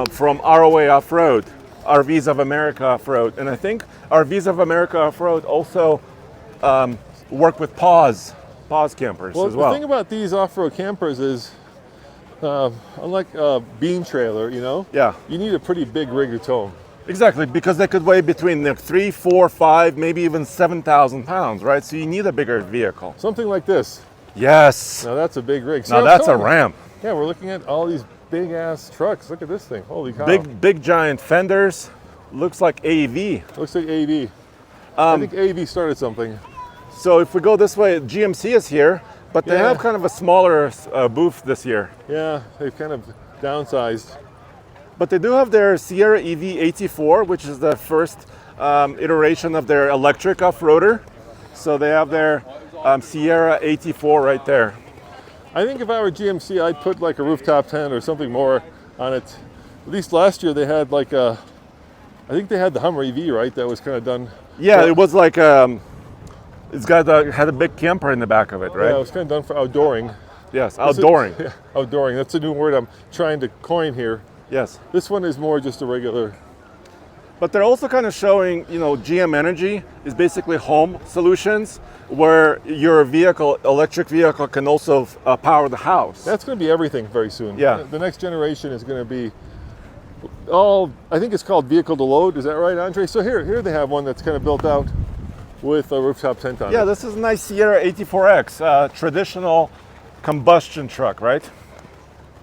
[SPEAKER 2] From ROA Off-Road, RVs of America Off-Road. And I think RVs of America Off-Road also work with Pause campers
[SPEAKER 1] Well,
[SPEAKER 2] as well.
[SPEAKER 1] the thing about these off-road campers is, unlike a bean trailer,
[SPEAKER 2] Yeah.
[SPEAKER 1] you need a pretty big rig to tow 'em.
[SPEAKER 2] Exactly, because they could weigh between 3, 4, 5, maybe even 7,000 pounds, right? So you need a bigger vehicle.
[SPEAKER 1] Something like this.
[SPEAKER 2] Yes.
[SPEAKER 1] Now that's a big rig. See,
[SPEAKER 2] Now
[SPEAKER 1] I'm
[SPEAKER 2] that's a
[SPEAKER 1] telling you.
[SPEAKER 2] ramp.
[SPEAKER 1] Yeah, we're looking at all these big ass trucks. Look at this thing. Holy cow.
[SPEAKER 2] Big giant fenders. Looks like AEV.
[SPEAKER 1] Looks like AV. I think AV started something.
[SPEAKER 2] So if we go this way, GMC is here, but they
[SPEAKER 1] Yeah.
[SPEAKER 2] have kind of a smaller booth this year.
[SPEAKER 1] Yeah, they've kind of downsized.
[SPEAKER 2] But they do have their Sierra EV 84, which is the first iteration of their electric off-roader. So they have their Sierra 84 right there.
[SPEAKER 1] I think if I were GMC, I'd put like a rooftop tent or something more on it. At least last year they had like I think they had the Hummer EV, right? That was kind of done.
[SPEAKER 2] Yeah, it was like had a big camper in the back of it, right?
[SPEAKER 1] Yeah, it was kind of done for outdooring.
[SPEAKER 2] Yes, outdooring.
[SPEAKER 1] Yeah, outdooring. That's a new word I'm trying to coin here.
[SPEAKER 2] Yes.
[SPEAKER 1] This one is more just a regular.
[SPEAKER 2] But they're also kind of showing, GM Energy is basically home solutions where your electric vehicle can also power the house.
[SPEAKER 1] That's going to be everything very soon.
[SPEAKER 2] Yeah.
[SPEAKER 1] The next generation is going to be all, I think it's called vehicle to load. Is that right, Andre? So here they have one that's kind of built out with a rooftop tent on
[SPEAKER 2] Yeah,
[SPEAKER 1] it.
[SPEAKER 2] this is a nice Sierra 84X, traditional combustion truck, right?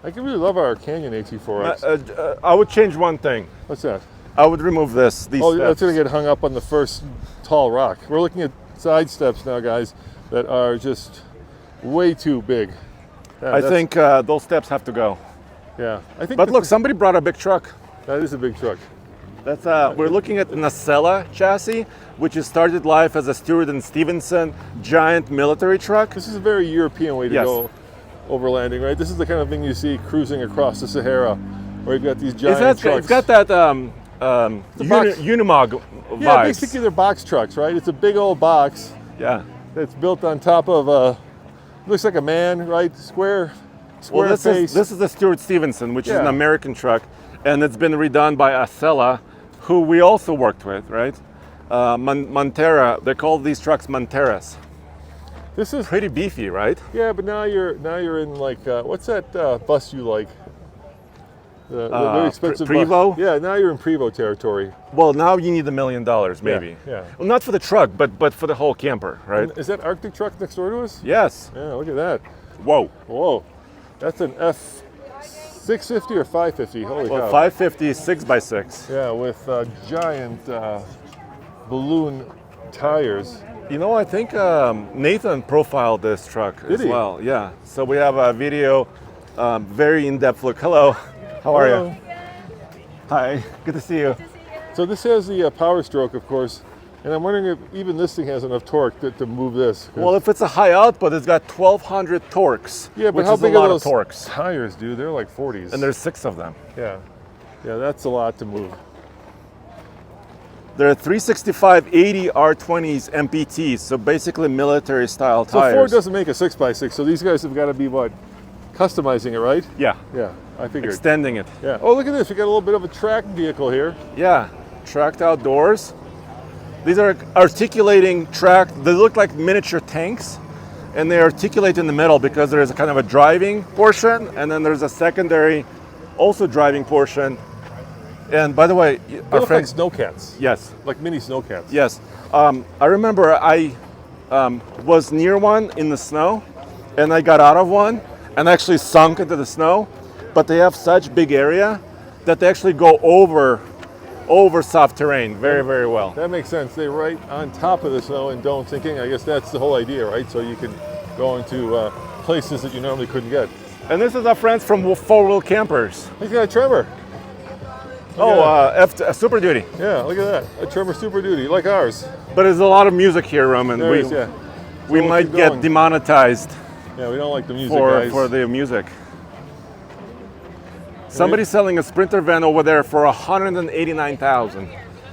[SPEAKER 1] I can really love our Canyon AT4X.
[SPEAKER 2] I would change one thing.
[SPEAKER 1] What's that?
[SPEAKER 2] I would remove these
[SPEAKER 1] Oh,
[SPEAKER 2] steps.
[SPEAKER 1] that's going to get hung up on the first tall rock. We're looking at side steps now, guys, that are just way too big. Yeah,
[SPEAKER 2] I
[SPEAKER 1] that's-
[SPEAKER 2] think those steps have to go.
[SPEAKER 1] Yeah, I think.
[SPEAKER 2] But
[SPEAKER 1] this
[SPEAKER 2] look,
[SPEAKER 1] is-
[SPEAKER 2] somebody brought a big truck.
[SPEAKER 1] that is a big truck.
[SPEAKER 2] That's we're looking at the Nacella chassis, which is started life as a Stewart and Stevenson giant military truck.
[SPEAKER 1] This is a very European way to
[SPEAKER 2] Yes.
[SPEAKER 1] go overlanding, right? This is the kind of thing you see cruising across the Sahara, where you've got these giant trucks.
[SPEAKER 2] It's got that
[SPEAKER 1] box.
[SPEAKER 2] Unimog vibes.
[SPEAKER 1] Yeah, basically they're box trucks, right? It's a big old box
[SPEAKER 2] Yeah.
[SPEAKER 1] that's built on top of a, looks like a man, right? Square
[SPEAKER 2] Well,
[SPEAKER 1] face.
[SPEAKER 2] this is the Stewart Stevenson, which is an
[SPEAKER 1] Yeah.
[SPEAKER 2] American truck, and it's been redone by Acela, who we also worked with, right? Montera. They call these trucks Monteras.
[SPEAKER 1] This is
[SPEAKER 2] Pretty beefy, right?
[SPEAKER 1] yeah, but now you're in like what's that bus you like? The very expensive
[SPEAKER 2] Prevost?
[SPEAKER 1] bus. Yeah, now you're in Prevost territory.
[SPEAKER 2] Well, now you need $1 million, maybe.
[SPEAKER 1] yeah.
[SPEAKER 2] Well, not for the truck, but for the whole camper, right?
[SPEAKER 1] Is that Arctic truck next door to us?
[SPEAKER 2] Yes.
[SPEAKER 1] Yeah, look at that.
[SPEAKER 2] Whoa.
[SPEAKER 1] Whoa, that's an F650 or 550. Holy
[SPEAKER 2] Well,
[SPEAKER 1] cow!
[SPEAKER 2] 550 6x6.
[SPEAKER 1] Yeah, with giant balloon tires.
[SPEAKER 2] You know, I think Nathan profiled this truck
[SPEAKER 1] Did
[SPEAKER 2] as
[SPEAKER 1] he?
[SPEAKER 2] well. Yeah. So we have a video, very in-depth look. Hello. How are
[SPEAKER 1] Hello.
[SPEAKER 2] you? Hi. Good to see you.
[SPEAKER 1] So this has the power stroke, of course, and I'm wondering if even this thing has enough torque to move this.
[SPEAKER 2] Well, if it's a high output, it's got 1,200 torques.
[SPEAKER 1] yeah, but
[SPEAKER 2] which
[SPEAKER 1] how
[SPEAKER 2] is
[SPEAKER 1] big
[SPEAKER 2] a
[SPEAKER 1] are
[SPEAKER 2] lot
[SPEAKER 1] those
[SPEAKER 2] of torques?
[SPEAKER 1] tires, dude? They're like 40s.
[SPEAKER 2] And there's 6 of them.
[SPEAKER 1] yeah, that's a lot to move.
[SPEAKER 2] There are 365/80 R20s MPTs, so basically military style
[SPEAKER 1] So
[SPEAKER 2] tires.
[SPEAKER 1] Ford doesn't make a 6x6, so these guys have got to be what, customizing it, right?
[SPEAKER 2] Yeah.
[SPEAKER 1] Yeah, I figured.
[SPEAKER 2] Extending it.
[SPEAKER 1] Yeah. Oh, look at this. We got a little bit of a track vehicle here.
[SPEAKER 2] Yeah, tracked outdoors. These are articulating track. They look like miniature tanks, and they articulate in the middle because there's a kind of a driving portion, and then there's a secondary, also driving portion. And by the way,
[SPEAKER 1] They
[SPEAKER 2] our
[SPEAKER 1] look like
[SPEAKER 2] friends.
[SPEAKER 1] snowcats,
[SPEAKER 2] Yes,
[SPEAKER 1] like mini snowcats.
[SPEAKER 2] yes. I remember I was near one in the snow, and I got out of one and actually sunk into the snow. But they have such big area that they actually go over soft terrain very, very well.
[SPEAKER 1] That makes sense. They're right on top of the snow and don't sink in. I guess that's the whole idea, right? So you can go into places that you normally couldn't get.
[SPEAKER 2] And this is our friends from Four-Wheel Campers.
[SPEAKER 1] He's got a Tremor.
[SPEAKER 2] Super Duty.
[SPEAKER 1] Yeah, look at that. A Tremor Super Duty, like ours.
[SPEAKER 2] But there's a lot of music here, Roman.
[SPEAKER 1] There
[SPEAKER 2] we
[SPEAKER 1] it is, yeah.
[SPEAKER 2] we
[SPEAKER 1] we'll
[SPEAKER 2] might
[SPEAKER 1] keep
[SPEAKER 2] get
[SPEAKER 1] going.
[SPEAKER 2] demonetized
[SPEAKER 1] Yeah, we don't like the music,
[SPEAKER 2] for
[SPEAKER 1] guys.
[SPEAKER 2] the music. Somebody's selling a Sprinter van over there for $189,000.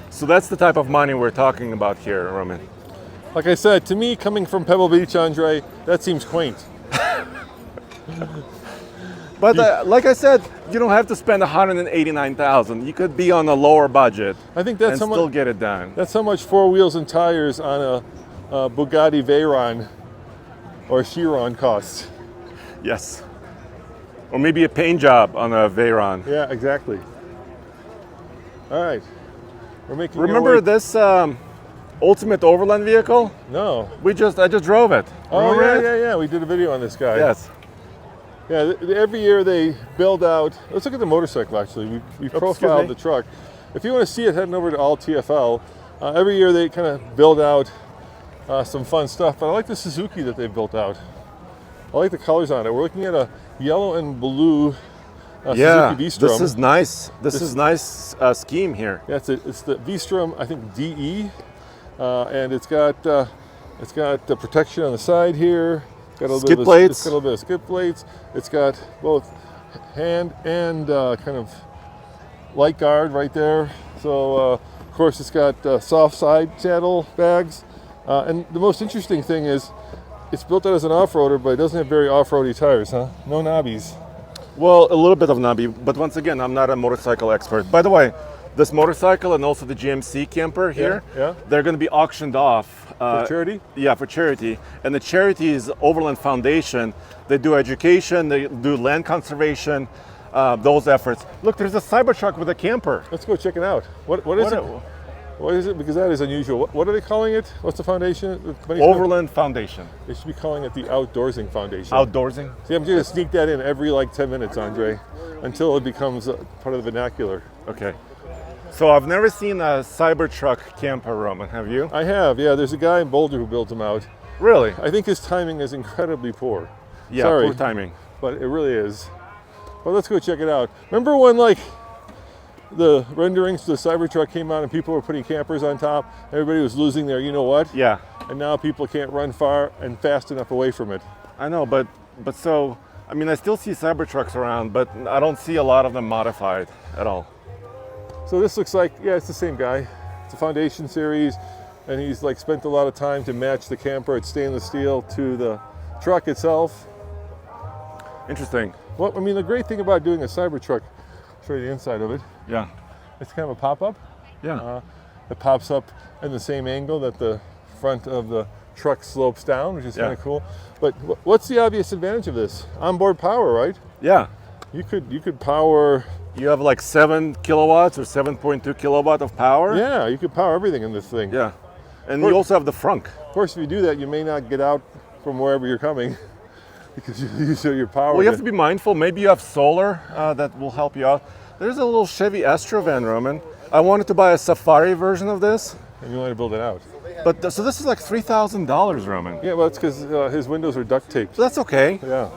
[SPEAKER 2] So that's the type of money we're talking about here, Roman.
[SPEAKER 1] Like I said, to me, coming from Pebble Beach, Andre, that seems quaint.
[SPEAKER 2] But like I said, you don't have to spend $189,000. You could be on a lower budget
[SPEAKER 1] I think that's
[SPEAKER 2] and
[SPEAKER 1] how
[SPEAKER 2] still
[SPEAKER 1] much.
[SPEAKER 2] get it done.
[SPEAKER 1] That's how much 4 wheels and tires on a Bugatti Veyron or Chiron costs.
[SPEAKER 2] Yes. Or maybe a paint job on a Veyron.
[SPEAKER 1] Yeah, exactly. All right, we're making. our
[SPEAKER 2] Remember
[SPEAKER 1] way-
[SPEAKER 2] this ultimate Overland vehicle?
[SPEAKER 1] No.
[SPEAKER 2] I just drove it.
[SPEAKER 1] Oh
[SPEAKER 2] Remember it?
[SPEAKER 1] yeah. We did a video on this guy.
[SPEAKER 2] Yes.
[SPEAKER 1] Yeah. Every year they build out. Let's look at the motorcycle. Actually, we profiled
[SPEAKER 2] me.
[SPEAKER 1] the truck. If you want to see it, heading over to All TFL. Every year they kind of build out some fun stuff. But I like the Suzuki that they built out. I like the colors on it. We're looking at a yellow and blue
[SPEAKER 2] Yeah.
[SPEAKER 1] Suzuki V-Strom.
[SPEAKER 2] This is nice. This is nice scheme here.
[SPEAKER 1] Yeah, it's the V-Strom, I think DE, and it's got the protection on the side here. It's got a little
[SPEAKER 2] Skid
[SPEAKER 1] bit of
[SPEAKER 2] plates.
[SPEAKER 1] It's got a little bit of skid plates. It's got both hand and kind of light guard right there. So of course it's got soft side saddle bags, and the most interesting thing is it's built out as an off-roader, but it doesn't have very off-roady tires, huh? No knobbies.
[SPEAKER 2] Well, a little bit of knobby, but once again, I'm not a motorcycle expert. By the way, this motorcycle and also the GMC camper here,
[SPEAKER 1] yeah.
[SPEAKER 2] they're going to be auctioned off.
[SPEAKER 1] For charity?
[SPEAKER 2] Yeah, for charity. And the charity is Overland Foundation. They do education, they do land conservation, those efforts. Look, there's a Cybertruck with a camper.
[SPEAKER 1] Let's go check it out. What is it? What is it? Because that is unusual. What are they calling it? What's the foundation?
[SPEAKER 2] Overland Foundation.
[SPEAKER 1] They should be calling it the Outdoorsing Foundation.
[SPEAKER 2] Outdoorsing?
[SPEAKER 1] See, I'm going to sneak that in every like 10 minutes, Andre, until it becomes part of the vernacular.
[SPEAKER 2] Okay. So I've never seen a Cybertruck camper, Roman. Have you?
[SPEAKER 1] I have, yeah. There's a guy in Boulder who builds them out.
[SPEAKER 2] Really?
[SPEAKER 1] I think his timing is incredibly poor.
[SPEAKER 2] Yeah,
[SPEAKER 1] Sorry,
[SPEAKER 2] poor timing.
[SPEAKER 1] but it really is. Well, let's go check it out. Remember when like the renderings to the Cybertruck came out and people were putting campers on top? Everybody was losing their you-know-what?
[SPEAKER 2] Yeah.
[SPEAKER 1] And now people can't run far and fast enough away from it.
[SPEAKER 2] I know, but so, I mean, I still see Cybertrucks around, but I don't see a lot of them modified at all.
[SPEAKER 1] So this looks like, yeah, it's the same guy. It's a Foundation series, and he's like spent a lot of time to match the camper. It's stainless steel to the truck itself.
[SPEAKER 2] Interesting.
[SPEAKER 1] Well, I mean, the great thing about doing a Cybertruck, I'll show you the inside of it.
[SPEAKER 2] Yeah.
[SPEAKER 1] It's kind of a pop-up.
[SPEAKER 2] Yeah.
[SPEAKER 1] It pops up in the same angle that the front of the truck slopes down, which is kind of cool. But what's the obvious advantage of this? Onboard power, right?
[SPEAKER 2] Yeah.
[SPEAKER 1] You could power.
[SPEAKER 2] You have like 7 kilowatts or 7.2 kilowatt of power.
[SPEAKER 1] Yeah, you could power everything in this thing.
[SPEAKER 2] Yeah. And you also have the frunk.
[SPEAKER 1] Of course, if you do that, you may not get out from wherever you're coming because you use your power.
[SPEAKER 2] Well, you have to be mindful. Maybe you have solar that will help you out. There's a little Chevy Astrovan, Roman. I wanted to buy a Safari version of this.
[SPEAKER 1] And you want to build it out.
[SPEAKER 2] But so this is like $3,000, Roman.
[SPEAKER 1] Yeah, well, it's because his windows are duct taped.
[SPEAKER 2] So that's okay.
[SPEAKER 1] Yeah.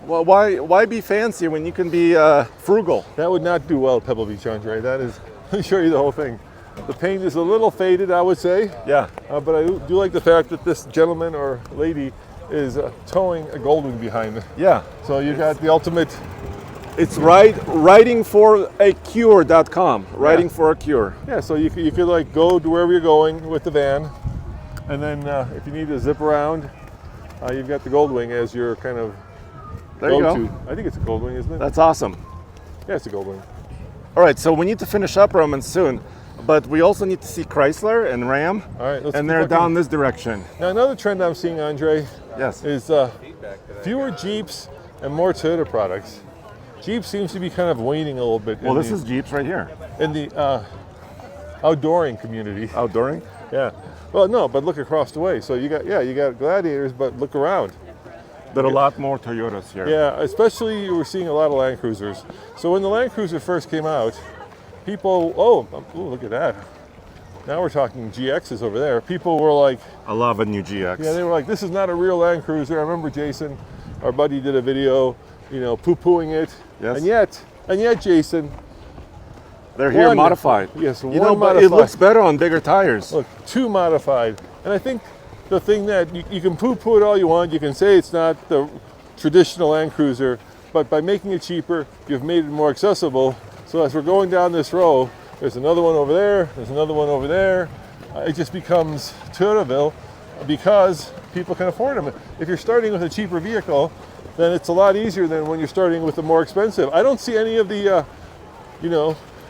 [SPEAKER 2] Well, why be fancy when you can be frugal?
[SPEAKER 1] That would not do well at Pebble Beach, Andre. That is, let me show you the whole thing. The paint is a little faded, I would say.
[SPEAKER 2] Yeah.
[SPEAKER 1] But I do like the fact that this gentleman or lady is towing a Goldwing behind.
[SPEAKER 2] Yeah.
[SPEAKER 1] So you got the ultimate.
[SPEAKER 2] It's writingforacure.com. Writing for a cure.
[SPEAKER 1] Yeah, so you could like go to wherever you're going with the van, and then if you need to zip around, you've got the Goldwing as your kind of
[SPEAKER 2] There you
[SPEAKER 1] go-to.
[SPEAKER 2] go.
[SPEAKER 1] I think it's a Goldwing, isn't it?
[SPEAKER 2] That's awesome.
[SPEAKER 1] Yeah, it's a Goldwing.
[SPEAKER 2] All right, so we need to finish up, Roman, soon. But we also need to see Chrysler and Ram.
[SPEAKER 1] All right, let's
[SPEAKER 2] and
[SPEAKER 1] keep
[SPEAKER 2] they're
[SPEAKER 1] looking.
[SPEAKER 2] down this direction.
[SPEAKER 1] Now another trend I'm seeing, Andre,
[SPEAKER 2] Yes.
[SPEAKER 1] is fewer Jeeps and more Toyota products. Jeep seems to be kind of waning a little bit.
[SPEAKER 2] Well, this is Jeeps right here.
[SPEAKER 1] in the outdooring community.
[SPEAKER 2] Outdooring?
[SPEAKER 1] Yeah. Well, no, but look across the way. So you got Gladiators, but look around.
[SPEAKER 2] There are a lot more Toyotas here.
[SPEAKER 1] Yeah, especially you were seeing a lot of Land Cruisers. So when the Land Cruiser first came out, people, look at that. Now we're talking GXs over there. People were like,
[SPEAKER 2] I love a new GX.
[SPEAKER 1] yeah, they were like, this is not a real Land Cruiser. I remember Jason, our buddy, did a video, poo-pooing it.
[SPEAKER 2] Yes.
[SPEAKER 1] And yet, Jason,
[SPEAKER 2] They're here
[SPEAKER 1] one-
[SPEAKER 2] modified.
[SPEAKER 1] yes,
[SPEAKER 2] but
[SPEAKER 1] one
[SPEAKER 2] it
[SPEAKER 1] modified.
[SPEAKER 2] looks better on bigger tires.
[SPEAKER 1] Look, 2 modified. And I think the thing that you can poo-poo it all you want, you can say it's not the traditional Land Cruiser, but by making it cheaper, you've made it more accessible. So as we're going down this row, there's another one over there, there's another one over there. It just becomes Toyotaville because people can afford them. If you're starting with a cheaper vehicle, then it's a lot easier than when you're starting with a more expensive. I don't see any of the,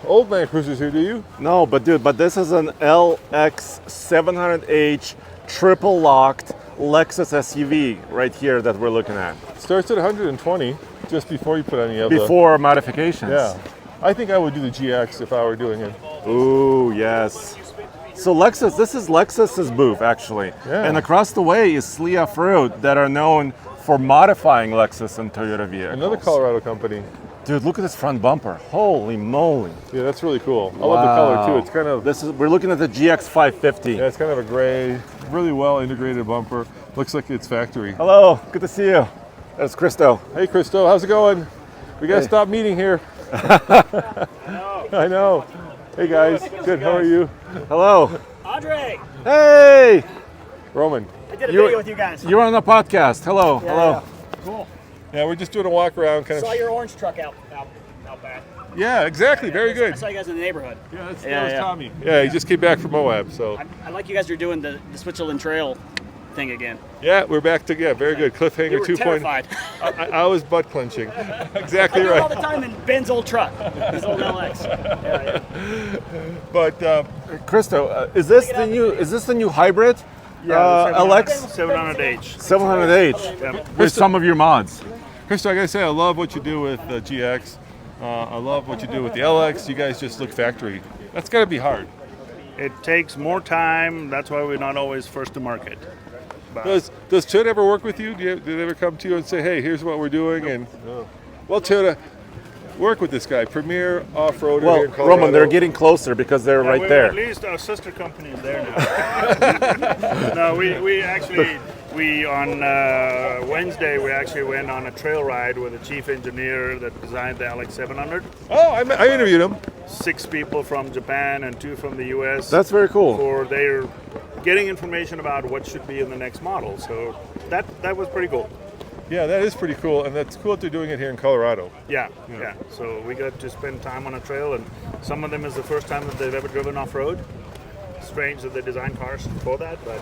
[SPEAKER 1] old Land Cruisers here, do you?
[SPEAKER 2] No, but this is an LX 700H triple locked Lexus SUV right here that we're looking at.
[SPEAKER 1] It starts at 120 just before you put any of the...
[SPEAKER 2] Before modifications.
[SPEAKER 1] Yeah. I think I would do the GX if I were doing it.
[SPEAKER 2] Ooh, yes. So Lexus, this is Lexus's booth actually.
[SPEAKER 1] Yeah.
[SPEAKER 2] And across the way is Slee Off-Road that are known for modifying Lexus and Toyota vehicles.
[SPEAKER 1] Another Colorado company.
[SPEAKER 2] Dude, look at this front bumper. Holy moly.
[SPEAKER 1] Yeah, that's really cool. I love the color too. It's kind of,
[SPEAKER 2] We're looking at the GX 550.
[SPEAKER 1] yeah, it's kind of a gray, really well integrated bumper. Looks like it's factory.
[SPEAKER 2] Hello, good to see you. That's Christo.
[SPEAKER 1] Hey, Christo, how's it going? We gotta stop meeting here. I know. Hey guys, good. How are you?
[SPEAKER 2] Hello.
[SPEAKER 9] Andre,
[SPEAKER 2] Hey,
[SPEAKER 1] Roman.
[SPEAKER 9] I did a video with you guys.
[SPEAKER 2] you're on the podcast. Hello. Hello.
[SPEAKER 9] Cool.
[SPEAKER 1] Yeah, we're just doing a walk around, kind
[SPEAKER 9] Saw
[SPEAKER 1] of.
[SPEAKER 9] your orange truck out back.
[SPEAKER 1] Yeah, exactly. Very
[SPEAKER 9] I
[SPEAKER 1] good.
[SPEAKER 9] saw you guys in the neighborhood.
[SPEAKER 1] Yeah, that was
[SPEAKER 9] Yeah.
[SPEAKER 1] Tommy. Yeah, he just came back from Moab, so.
[SPEAKER 9] I like you guys are doing the Switzerland Trail thing again.
[SPEAKER 1] Yeah, we're back to, very good. Cliffhanger
[SPEAKER 9] You were
[SPEAKER 1] 2.0.
[SPEAKER 9] terrified.
[SPEAKER 1] I was butt clenching.
[SPEAKER 9] I
[SPEAKER 1] Exactly
[SPEAKER 9] do it all the
[SPEAKER 1] right.
[SPEAKER 9] time in Ben's old truck, his old LX. Yeah.
[SPEAKER 1] But
[SPEAKER 2] Christo, is this the new hybrid? LX
[SPEAKER 9] 700H.
[SPEAKER 2] 700H with some of your mods.
[SPEAKER 1] Christo, I gotta say, I love what you do with the GX. I love what you do with the LX. You guys just look factory. That's gotta be hard.
[SPEAKER 10] It takes more time. That's why we're not always first to market. But
[SPEAKER 1] Does Toyota ever work with you? Do they ever come to you and say, hey, here's what we're doing? And well, Toyota, work with this guy, Premier Off-Roader
[SPEAKER 2] Well,
[SPEAKER 1] here in Colorado.
[SPEAKER 2] Roman, they're getting closer because they're right there.
[SPEAKER 10] At least our sister company is there now. No, we actually on Wednesday we actually went on a trail ride with the chief engineer that designed the LX700.
[SPEAKER 1] Oh, I interviewed him.
[SPEAKER 10] 6 people from Japan and 2 from the U.S.
[SPEAKER 2] That's very cool.
[SPEAKER 10] For their getting information about what should be in the next model. So that was pretty cool.
[SPEAKER 1] Yeah, that is pretty cool, and that's cool that they're doing it here in Colorado.
[SPEAKER 10] Yeah. So we got to spend time on a trail, and some of them is the first time that they've ever driven off-road. Strange that they designed cars for that, but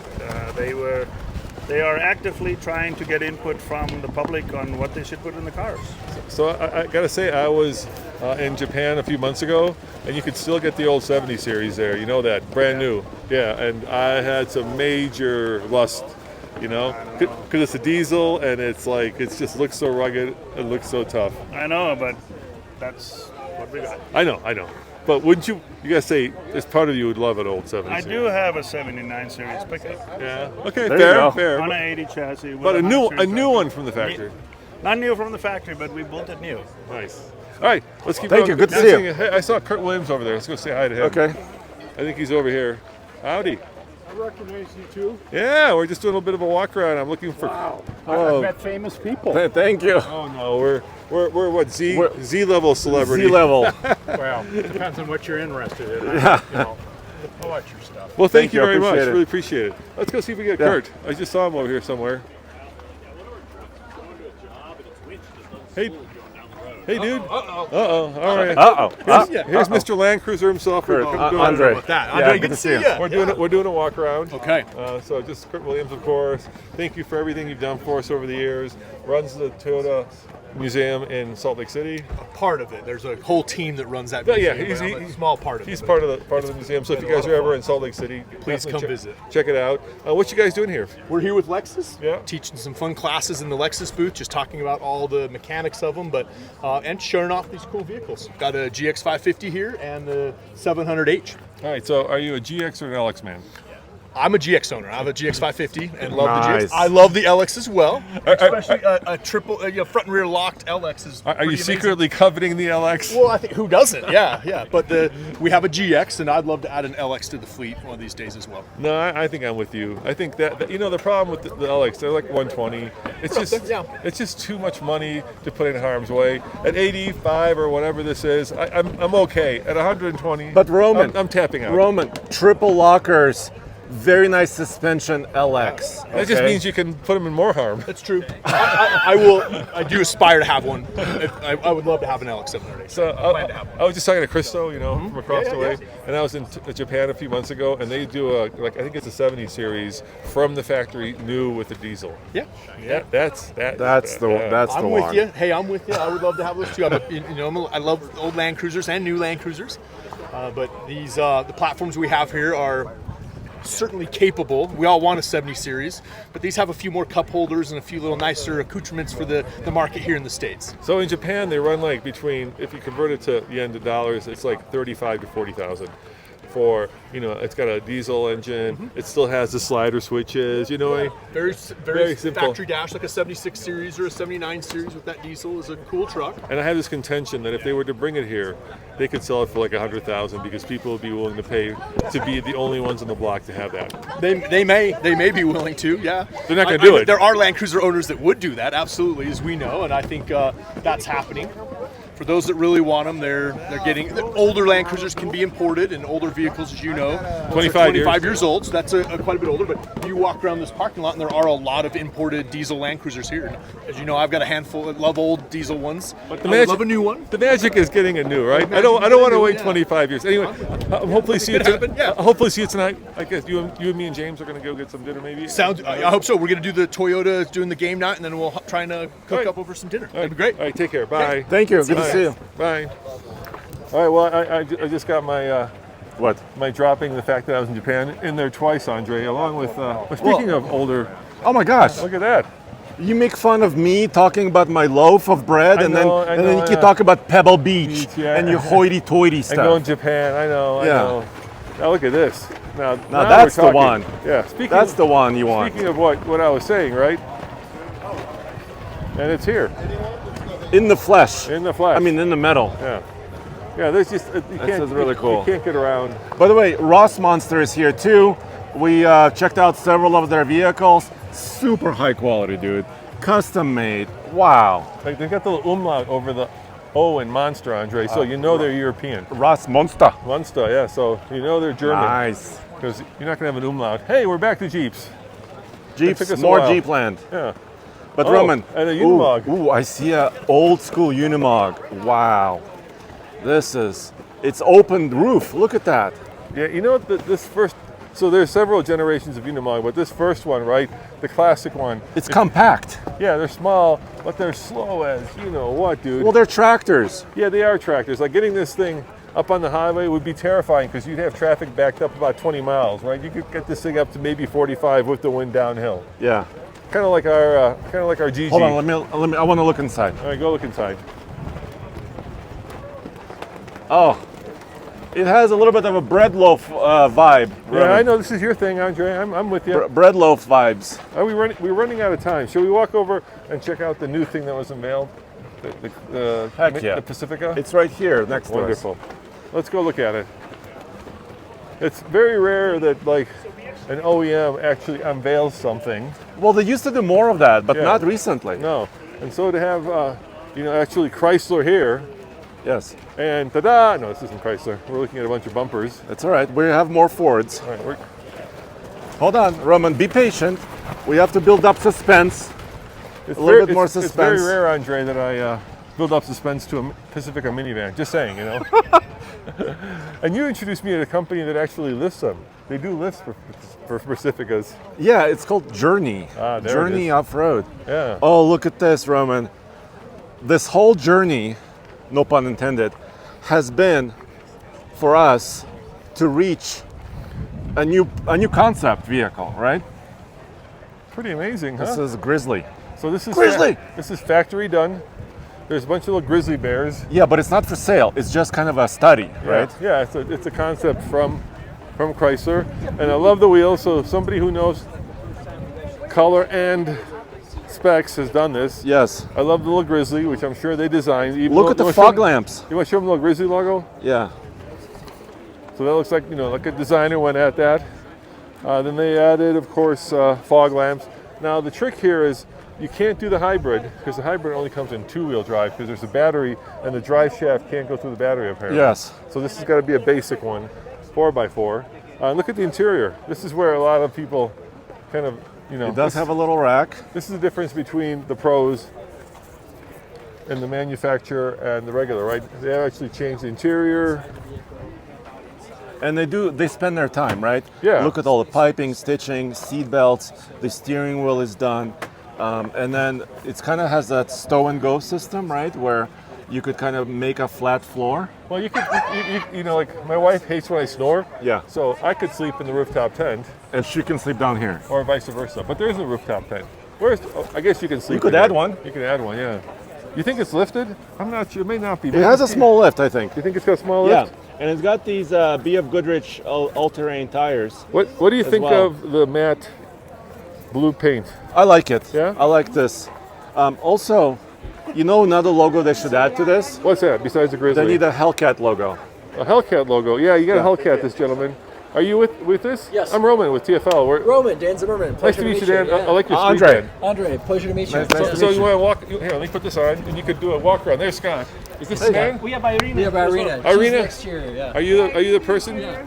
[SPEAKER 10] they are actively trying to get input from the public on what they should put in the cars.
[SPEAKER 1] So I got to say, I was in Japan a few months ago, and you could still get the old 70 series there. You know that, brand new. Yeah, and I had some major lust. Because it's a diesel, and it just looks so rugged, it looks so tough.
[SPEAKER 10] I know, but that's what we got.
[SPEAKER 1] I know. But wouldn't you guys say, as part of you would love an old 70
[SPEAKER 10] I
[SPEAKER 1] series?
[SPEAKER 10] do have a 79 series pickup.
[SPEAKER 1] Yeah. Okay,
[SPEAKER 2] There
[SPEAKER 1] fair.
[SPEAKER 10] On an 80 chassis.
[SPEAKER 1] But a new one from the factory.
[SPEAKER 10] Not new from the factory, but we built it new.
[SPEAKER 1] Nice. All right, let's keep
[SPEAKER 2] Thank
[SPEAKER 1] going.
[SPEAKER 2] you. Good to see you.
[SPEAKER 1] Hey, I saw Kurt Williams over there. Let's go say hi to him.
[SPEAKER 2] Okay.
[SPEAKER 1] I think he's over here. Howdy.
[SPEAKER 11] I recognize you too.
[SPEAKER 1] Yeah, we're just doing a little bit of a walk around. I'm looking for.
[SPEAKER 11] Wow.
[SPEAKER 1] Oh.
[SPEAKER 11] I've met famous people.
[SPEAKER 2] Thank you.
[SPEAKER 1] Oh no, we're what Z level celebrity.
[SPEAKER 2] Z level.
[SPEAKER 11] Well, it depends on what you're interested in.
[SPEAKER 2] Yeah.
[SPEAKER 11] I watch your stuff.
[SPEAKER 1] Well, thank you
[SPEAKER 2] I
[SPEAKER 1] very much.
[SPEAKER 2] appreciate it.
[SPEAKER 1] Really appreciate it. Let's go see if we get Kurt. I just saw him over here somewhere. Hey, dude. Uh-oh. All right. Here's Mr. Land Cruiser himself.
[SPEAKER 2] Kurt, Andre. Andre, good to see you.
[SPEAKER 1] We're doing a walk around.
[SPEAKER 11] Okay.
[SPEAKER 1] So just Kurt Williams, of course. Thank you for everything you've done for us over the years. Runs the Toyota Museum in Salt Lake City.
[SPEAKER 12] Part of it. There's a whole team that runs that
[SPEAKER 1] Yeah,
[SPEAKER 12] museum.
[SPEAKER 1] he's
[SPEAKER 12] a small part of it.
[SPEAKER 1] He's part of the museum. So if you guys are ever in Salt Lake City,
[SPEAKER 12] please come visit.
[SPEAKER 1] Check it out. What you guys doing here?
[SPEAKER 12] We're here with Lexus.
[SPEAKER 1] Yeah.
[SPEAKER 12] Teaching some fun classes in the Lexus booth, just talking about all the mechanics of them, but and showing off these cool vehicles. Got a GX 550 here and the 700H.
[SPEAKER 1] All right. So are you a GX or an LX man?
[SPEAKER 12] I'm a GX owner. I have a GX 550 and love
[SPEAKER 2] Nice.
[SPEAKER 12] the GX. I love the LX as well, especially a triple, front and rear locked LX is.
[SPEAKER 1] Are you
[SPEAKER 12] pretty
[SPEAKER 1] secretly coveting the LX?
[SPEAKER 12] Well, I think who doesn't? Yeah. But we have a GX, and I'd love to add an LX to the fleet one of these days as well.
[SPEAKER 1] No, I think I'm with you. I think that the problem with the LX, they're like 120. It's just too much money to put in harm's way. At 85 or whatever this is, I'm okay. At 120,
[SPEAKER 2] But Roman,
[SPEAKER 1] I'm tapping out.
[SPEAKER 2] Roman, triple lockers, very nice suspension, LX.
[SPEAKER 1] That just means you can put them in more harm.
[SPEAKER 12] That's true. I do aspire to have one. I would love to have an LX 700.
[SPEAKER 1] So I was just talking to Christo, from across the way,
[SPEAKER 12] yeah.
[SPEAKER 1] and I was in Japan a few months ago, and they do I think it's a 70 series from the factory, new with the diesel.
[SPEAKER 12] Yeah.
[SPEAKER 2] That's the
[SPEAKER 12] I'm
[SPEAKER 2] one.
[SPEAKER 12] with you. Hey, I'm with you. I would love to have those too. I love old Land Cruisers and new Land Cruisers, but these the platforms we have here are certainly capable. We all want a 70 series, but these have a few more cup holders and a few little nicer accoutrements for the market here in the States.
[SPEAKER 1] So in Japan, they run between, if you convert it to yen to dollars, it's like 35 to 40,000. For it's got a diesel engine. It still has the slider switches.
[SPEAKER 12] Very
[SPEAKER 1] simple.
[SPEAKER 12] factory dash, like a 76 series or a 79 series with that diesel is a cool truck.
[SPEAKER 1] And I have this contention that if they were to bring it here, they could sell it for like 100,000 because people would be willing to pay to be the only ones on the block to have that.
[SPEAKER 12] They may be willing to, yeah.
[SPEAKER 1] They're not going to do it.
[SPEAKER 12] There are Land Cruiser owners that would do that, absolutely, as we know, and I think that's happening. For those that really want them, they're getting older Land Cruisers can be imported, and older vehicles, as you know,
[SPEAKER 1] 25
[SPEAKER 12] years old. So that's quite a bit older. But you walk around this parking lot, and there are a lot of imported diesel Land Cruisers here. And as you know, I've got a handful. I love old diesel ones.
[SPEAKER 1] But
[SPEAKER 12] I love a new one.
[SPEAKER 1] The magic is getting a new, right? I don't want to wait 25 years. Anyway, hopefully see you tonight. I guess you and me and James are going to go get some dinner, maybe.
[SPEAKER 12] I hope so. We're going to do the Toyota doing the game night, and then we'll try and cook up over some dinner. That'd be great.
[SPEAKER 1] All right, take care. Bye.
[SPEAKER 2] Thank you. Good to see you.
[SPEAKER 1] Bye. All right. Well, I just got my my dropping the fact that I was in Japan in there twice, Andre, along with. Speaking of older.
[SPEAKER 2] Oh my gosh!
[SPEAKER 1] Look at that.
[SPEAKER 2] You make fun of me talking about my loaf of bread, and then you talk about Pebble Beach and your hoity-toity stuff.
[SPEAKER 1] I go in Japan. I know. Now look at this. Now
[SPEAKER 2] that's
[SPEAKER 1] we're
[SPEAKER 2] the
[SPEAKER 1] talking.
[SPEAKER 2] one.
[SPEAKER 1] Yeah.
[SPEAKER 2] That's the one you want.
[SPEAKER 1] Speaking of what I was saying, right? And it's here.
[SPEAKER 2] In the flesh.
[SPEAKER 1] In the flesh.
[SPEAKER 2] I mean, in the metal.
[SPEAKER 1] Yeah. Yeah, there's just,
[SPEAKER 2] This is really cool.
[SPEAKER 1] You can't get around.
[SPEAKER 2] By the way, Ross Monster is here too. We checked out several of their vehicles. Super high quality, dude. Custom made. Wow.
[SPEAKER 1] Like, they got the little umlaut over the O in Monster, Andre, so you know they're European.
[SPEAKER 2] Ross Monster.
[SPEAKER 1] Monster, yeah, so you know they're German.
[SPEAKER 2] Nice.
[SPEAKER 1] Because you're not going to have an umlaut. Hey, we're back to Jeeps.
[SPEAKER 2] Jeeps,
[SPEAKER 1] took us a
[SPEAKER 2] more
[SPEAKER 1] while.
[SPEAKER 2] Jeep land.
[SPEAKER 1] Yeah.
[SPEAKER 2] But
[SPEAKER 1] Oh,
[SPEAKER 2] Roman.
[SPEAKER 1] and a Unimog.
[SPEAKER 2] Ooh, I see a old school Unimog. Wow. It's open roof. Look at that.
[SPEAKER 1] Yeah, you know what, this first, so there's several generations of Unimog, but this first one, right, the classic one.
[SPEAKER 2] It's compact.
[SPEAKER 1] Yeah, they're small, but they're slow as you know what, dude.
[SPEAKER 2] Well, they're tractors.
[SPEAKER 1] Yeah, they are tractors. Like getting this thing up on the highway would be terrifying because you'd have traffic backed up about 20 miles, right? You could get this thing up to maybe 45 with the wind downhill.
[SPEAKER 2] Yeah.
[SPEAKER 1] Kind of like our GG.
[SPEAKER 2] Hold on, let me. I want to look inside.
[SPEAKER 1] All right, go look inside.
[SPEAKER 2] Oh, it has a little bit of a bread loaf vibe.
[SPEAKER 1] Yeah,
[SPEAKER 2] Roman.
[SPEAKER 1] I know this is your thing, Andre. I'm with you.
[SPEAKER 2] Bread loaf vibes.
[SPEAKER 1] Are we running? We're running out of time. Shall we walk over and check out the new thing that was unveiled?
[SPEAKER 2] Heck yeah.
[SPEAKER 1] The Pacifica.
[SPEAKER 2] It's right here next to us.
[SPEAKER 1] Wonderful. Let's go look at it. It's very rare that like an OEM actually unveils something.
[SPEAKER 2] Well, they used to do more of that, but
[SPEAKER 1] Yeah.
[SPEAKER 2] not recently.
[SPEAKER 1] No, and so to have actually Chrysler here.
[SPEAKER 2] Yes.
[SPEAKER 1] And ta-da! No, this isn't Chrysler. We're looking at a bunch of bumpers.
[SPEAKER 2] That's all right. We have more Fords.
[SPEAKER 1] All right,
[SPEAKER 2] Hold on, Roman. Be patient. We have to build up suspense.
[SPEAKER 1] it's
[SPEAKER 2] a little bit more
[SPEAKER 1] It's
[SPEAKER 2] suspense.
[SPEAKER 1] very rare, Andre, that I build up suspense to a Pacifica minivan. Just saying, you know. And you introduced me to a company that actually lifts them. They do lifts for Pacificas.
[SPEAKER 2] Yeah, it's called Journey.
[SPEAKER 1] There it
[SPEAKER 2] Journey
[SPEAKER 1] is.
[SPEAKER 2] Off-Road.
[SPEAKER 1] Yeah.
[SPEAKER 2] Oh, look at this, Roman. This whole journey, no pun intended, has been for us to reach a new concept vehicle, right?
[SPEAKER 1] Pretty amazing, huh?
[SPEAKER 2] This is Grizzly.
[SPEAKER 1] So this is
[SPEAKER 2] Grizzly!
[SPEAKER 1] This is factory done. There's a bunch of little grizzly bears.
[SPEAKER 2] Yeah, but it's not for sale. It's just kind of a study, right?
[SPEAKER 1] Yeah, it's a concept from Chrysler, and I love the wheels. So somebody who knows color and specs has done this.
[SPEAKER 2] Yes.
[SPEAKER 1] I love the little Grizzly, which I'm sure they designed.
[SPEAKER 2] Look at the fog lamps.
[SPEAKER 1] You want to show them the little Grizzly logo?
[SPEAKER 2] Yeah.
[SPEAKER 1] So that looks like like a designer went at that. Then they added, of course, fog lamps. Now the trick here is you can't do the hybrid because the hybrid only comes in two-wheel drive because there's a battery and the drive shaft can't go through the battery apparently.
[SPEAKER 2] Yes.
[SPEAKER 1] So this has got to be a basic one, 4x4. Look at the interior. This is where a lot of people kind of,
[SPEAKER 2] It does have a little rack.
[SPEAKER 1] This is the difference between the pros and the manufacturer and the regular, right? They actually changed the interior.
[SPEAKER 2] And they spend their time, right?
[SPEAKER 1] Yeah.
[SPEAKER 2] Look at all the piping, stitching, seat belts, the steering wheel is done. And then it kind of has that stow and go system, right? Where you could kind of make a flat floor.
[SPEAKER 1] Well, you could, like my wife hates when I snore.
[SPEAKER 2] Yeah.
[SPEAKER 1] So I could sleep in the rooftop tent.
[SPEAKER 2] And she can sleep down here.
[SPEAKER 1] Or vice versa. But there is a rooftop tent. I guess you can sleep.
[SPEAKER 2] You could
[SPEAKER 1] in
[SPEAKER 2] add
[SPEAKER 1] there.
[SPEAKER 2] one.
[SPEAKER 1] You can add one, yeah. You think it's lifted? I'm not sure. It may not be.
[SPEAKER 2] It has a small lift, I think.
[SPEAKER 1] You think it's got a small lift?
[SPEAKER 2] Yeah. And it's got these BF Goodrich all-terrain tires.
[SPEAKER 1] What do you think
[SPEAKER 2] well.
[SPEAKER 1] of the matte blue paint?
[SPEAKER 2] I like it.
[SPEAKER 1] Yeah?
[SPEAKER 2] I like this. Also, another logo they should add to this?
[SPEAKER 1] What's that besides the Grizzly?
[SPEAKER 2] They need a Hellcat logo.
[SPEAKER 1] A Hellcat logo. Yeah, you got a Hellcat, this gentleman. Are you with this?
[SPEAKER 5] Yes.
[SPEAKER 1] I'm Roman with TFL.
[SPEAKER 5] Roman, Dan Zimmerman.
[SPEAKER 1] Nice to meet you, Dan.
[SPEAKER 5] Yeah.
[SPEAKER 1] I like your street
[SPEAKER 2] Andre.
[SPEAKER 1] Dan.
[SPEAKER 5] Andre, pleasure to meet you.
[SPEAKER 1] So you want to walk? Here, let me put this on, and you could do a walk around. There's Scott. Is this the man?
[SPEAKER 9] We have Irina.
[SPEAKER 5] We have Irina.
[SPEAKER 1] Irina?
[SPEAKER 5] She's next year, yeah.
[SPEAKER 1] Are you the person?
[SPEAKER 5] Yeah.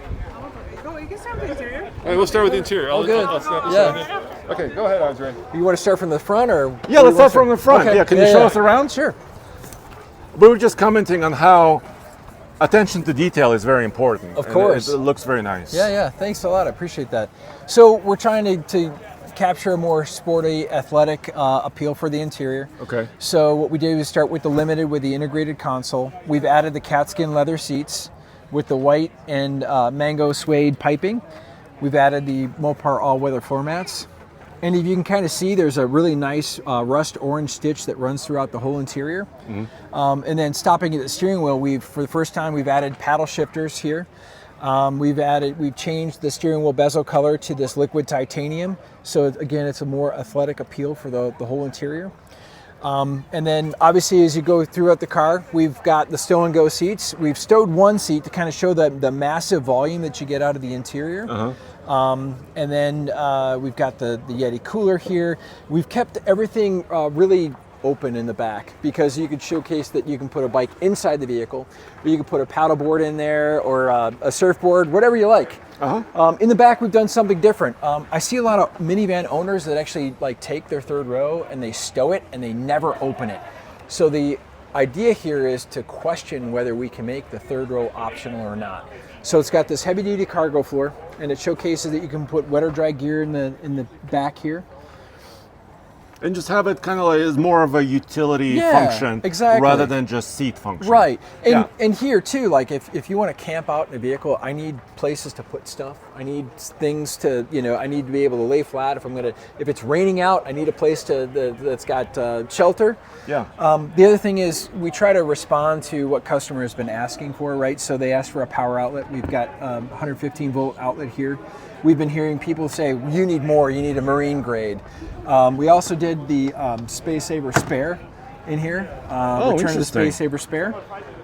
[SPEAKER 13] No, you can start with the interior.
[SPEAKER 1] All right, we'll start with the interior.
[SPEAKER 5] Oh, good.
[SPEAKER 1] I'll snap this
[SPEAKER 5] Yeah.
[SPEAKER 1] on. Okay, go ahead, Andre.
[SPEAKER 5] You want to start from the front or?
[SPEAKER 2] Yeah, let's start from the front.
[SPEAKER 5] Okay.
[SPEAKER 2] Yeah, can you show us around?
[SPEAKER 5] Sure.
[SPEAKER 2] We were just commenting on how attention to detail is very important.
[SPEAKER 5] Of
[SPEAKER 2] and
[SPEAKER 5] course.
[SPEAKER 2] It looks very nice.
[SPEAKER 5] Yeah. Thanks a lot. I appreciate that. So we're trying to capture a more sporty, athletic appeal for the interior.
[SPEAKER 2] Okay.
[SPEAKER 5] So what we did was start with the Limited with the integrated console. We've added the catskin leather seats with the white and mango suede piping. We've added the Mopar all-weather floor mats. And if you can kind of see, there's a really nice rust orange stitch that runs throughout the whole interior. Mm-hmm. And then stopping at the steering wheel, for the first time, we've added paddle shifters here. We've changed the steering wheel bezel color to this liquid titanium. So again, it's a more athletic appeal for the whole interior. And then obviously as you go throughout the car, we've got the stow and go seats. We've stowed one seat to kind of show the massive volume that you get out of the interior. And then we've got the Yeti cooler here. We've kept everything really open in the back because you could showcase that you can put a bike inside the vehicle, or you could put a paddleboard in there, or a surfboard, whatever you like. In the back, we've done something different. I see a lot of minivan owners that actually take their third row and they stow it and they never open it. So the idea here is to question whether we can make the third row optional or not. So it's got this heavy duty cargo floor, and it showcases that you can put wet or dry gear in the back here.
[SPEAKER 2] And just have it kind of as more of a utility function, rather than just seat function.
[SPEAKER 5] Right. And here too, if you want to camp out in a vehicle, I need places to put stuff. I need things to, I need to be able to lay flat. If it's raining out, I need a place that's got shelter.
[SPEAKER 2] Yeah.
[SPEAKER 5] The other thing is we try to respond to what customers have been asking for, right? So they asked for a power outlet. We've got 115 volt outlet here. We've been hearing people say, you need more, you need a marine grade. We also did the Space Saver spare in here. Return of the Space Saver spare.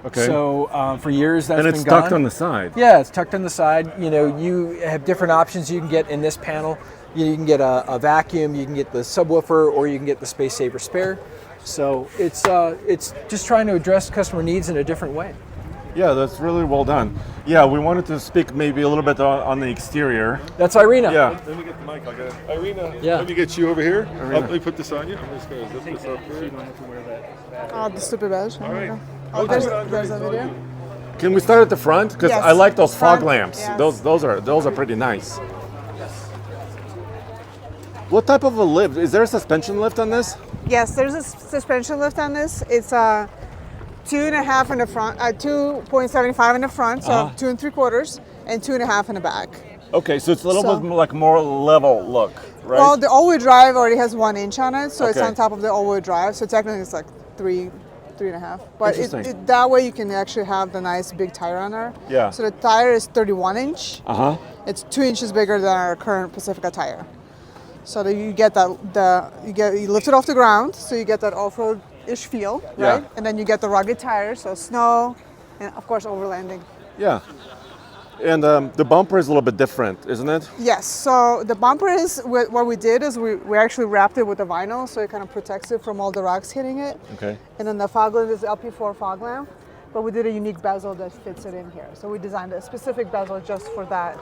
[SPEAKER 2] Okay.
[SPEAKER 5] So for years that's been gone.
[SPEAKER 2] And it's tucked on the side.
[SPEAKER 5] Yeah, it's tucked on the side. You have different options you can get in this panel. You can get a vacuum, you can get the subwoofer, or you can get the Space Saver spare. So it's just trying to address customer needs in a different way.
[SPEAKER 2] Yeah, that's really well done. Yeah, we wanted to speak maybe a little bit on the exterior.
[SPEAKER 5] That's Irina.
[SPEAKER 2] Yeah.
[SPEAKER 1] Let me get the mic. Irina, let me get you over here. Let me put this on you. I'm just going to zip this up here.
[SPEAKER 13] The stupid badge.
[SPEAKER 1] All right.
[SPEAKER 13] There's a video.
[SPEAKER 2] Can we start at the front? Because
[SPEAKER 13] Yes.
[SPEAKER 2] I like those fog
[SPEAKER 13] Front,
[SPEAKER 2] lamps.
[SPEAKER 13] yes.
[SPEAKER 2] Those are pretty nice. What type of a lift? Is there a suspension lift on this?
[SPEAKER 13] Yes, there's a suspension lift on this. It's 2.5 in the front, 2.75 in the front, so 2 3/4, and 2.5 in the back.
[SPEAKER 2] Okay, so it's a little bit more level look, right?
[SPEAKER 13] Well, the all-wheel drive already has 1 inch on it, so it's
[SPEAKER 2] Okay.
[SPEAKER 13] on top of the all-wheel drive. So technically, it's 3.5. But
[SPEAKER 2] Interesting.
[SPEAKER 13] that way, you can actually have the nice big tire on there.
[SPEAKER 2] Yeah.
[SPEAKER 13] So the tire is 31 inch. It's 2 inches bigger than our current Pacifica tire. So that you get you lift it off the ground, so you get that off-road-ish feel, right? And then you get the rugged tires, so snow, and of course overlanding.
[SPEAKER 2] Yeah. And the bumper is a little bit different, isn't it?
[SPEAKER 13] Yes. So the bumper is what we did is we actually wrapped it with a vinyl, so it kind of protects it from all the rocks hitting it.
[SPEAKER 2] Okay.
[SPEAKER 13] And then the fog lamp is LP4 fog lamp, but we did a unique bezel that fits it in here. So we designed a specific bezel just for that.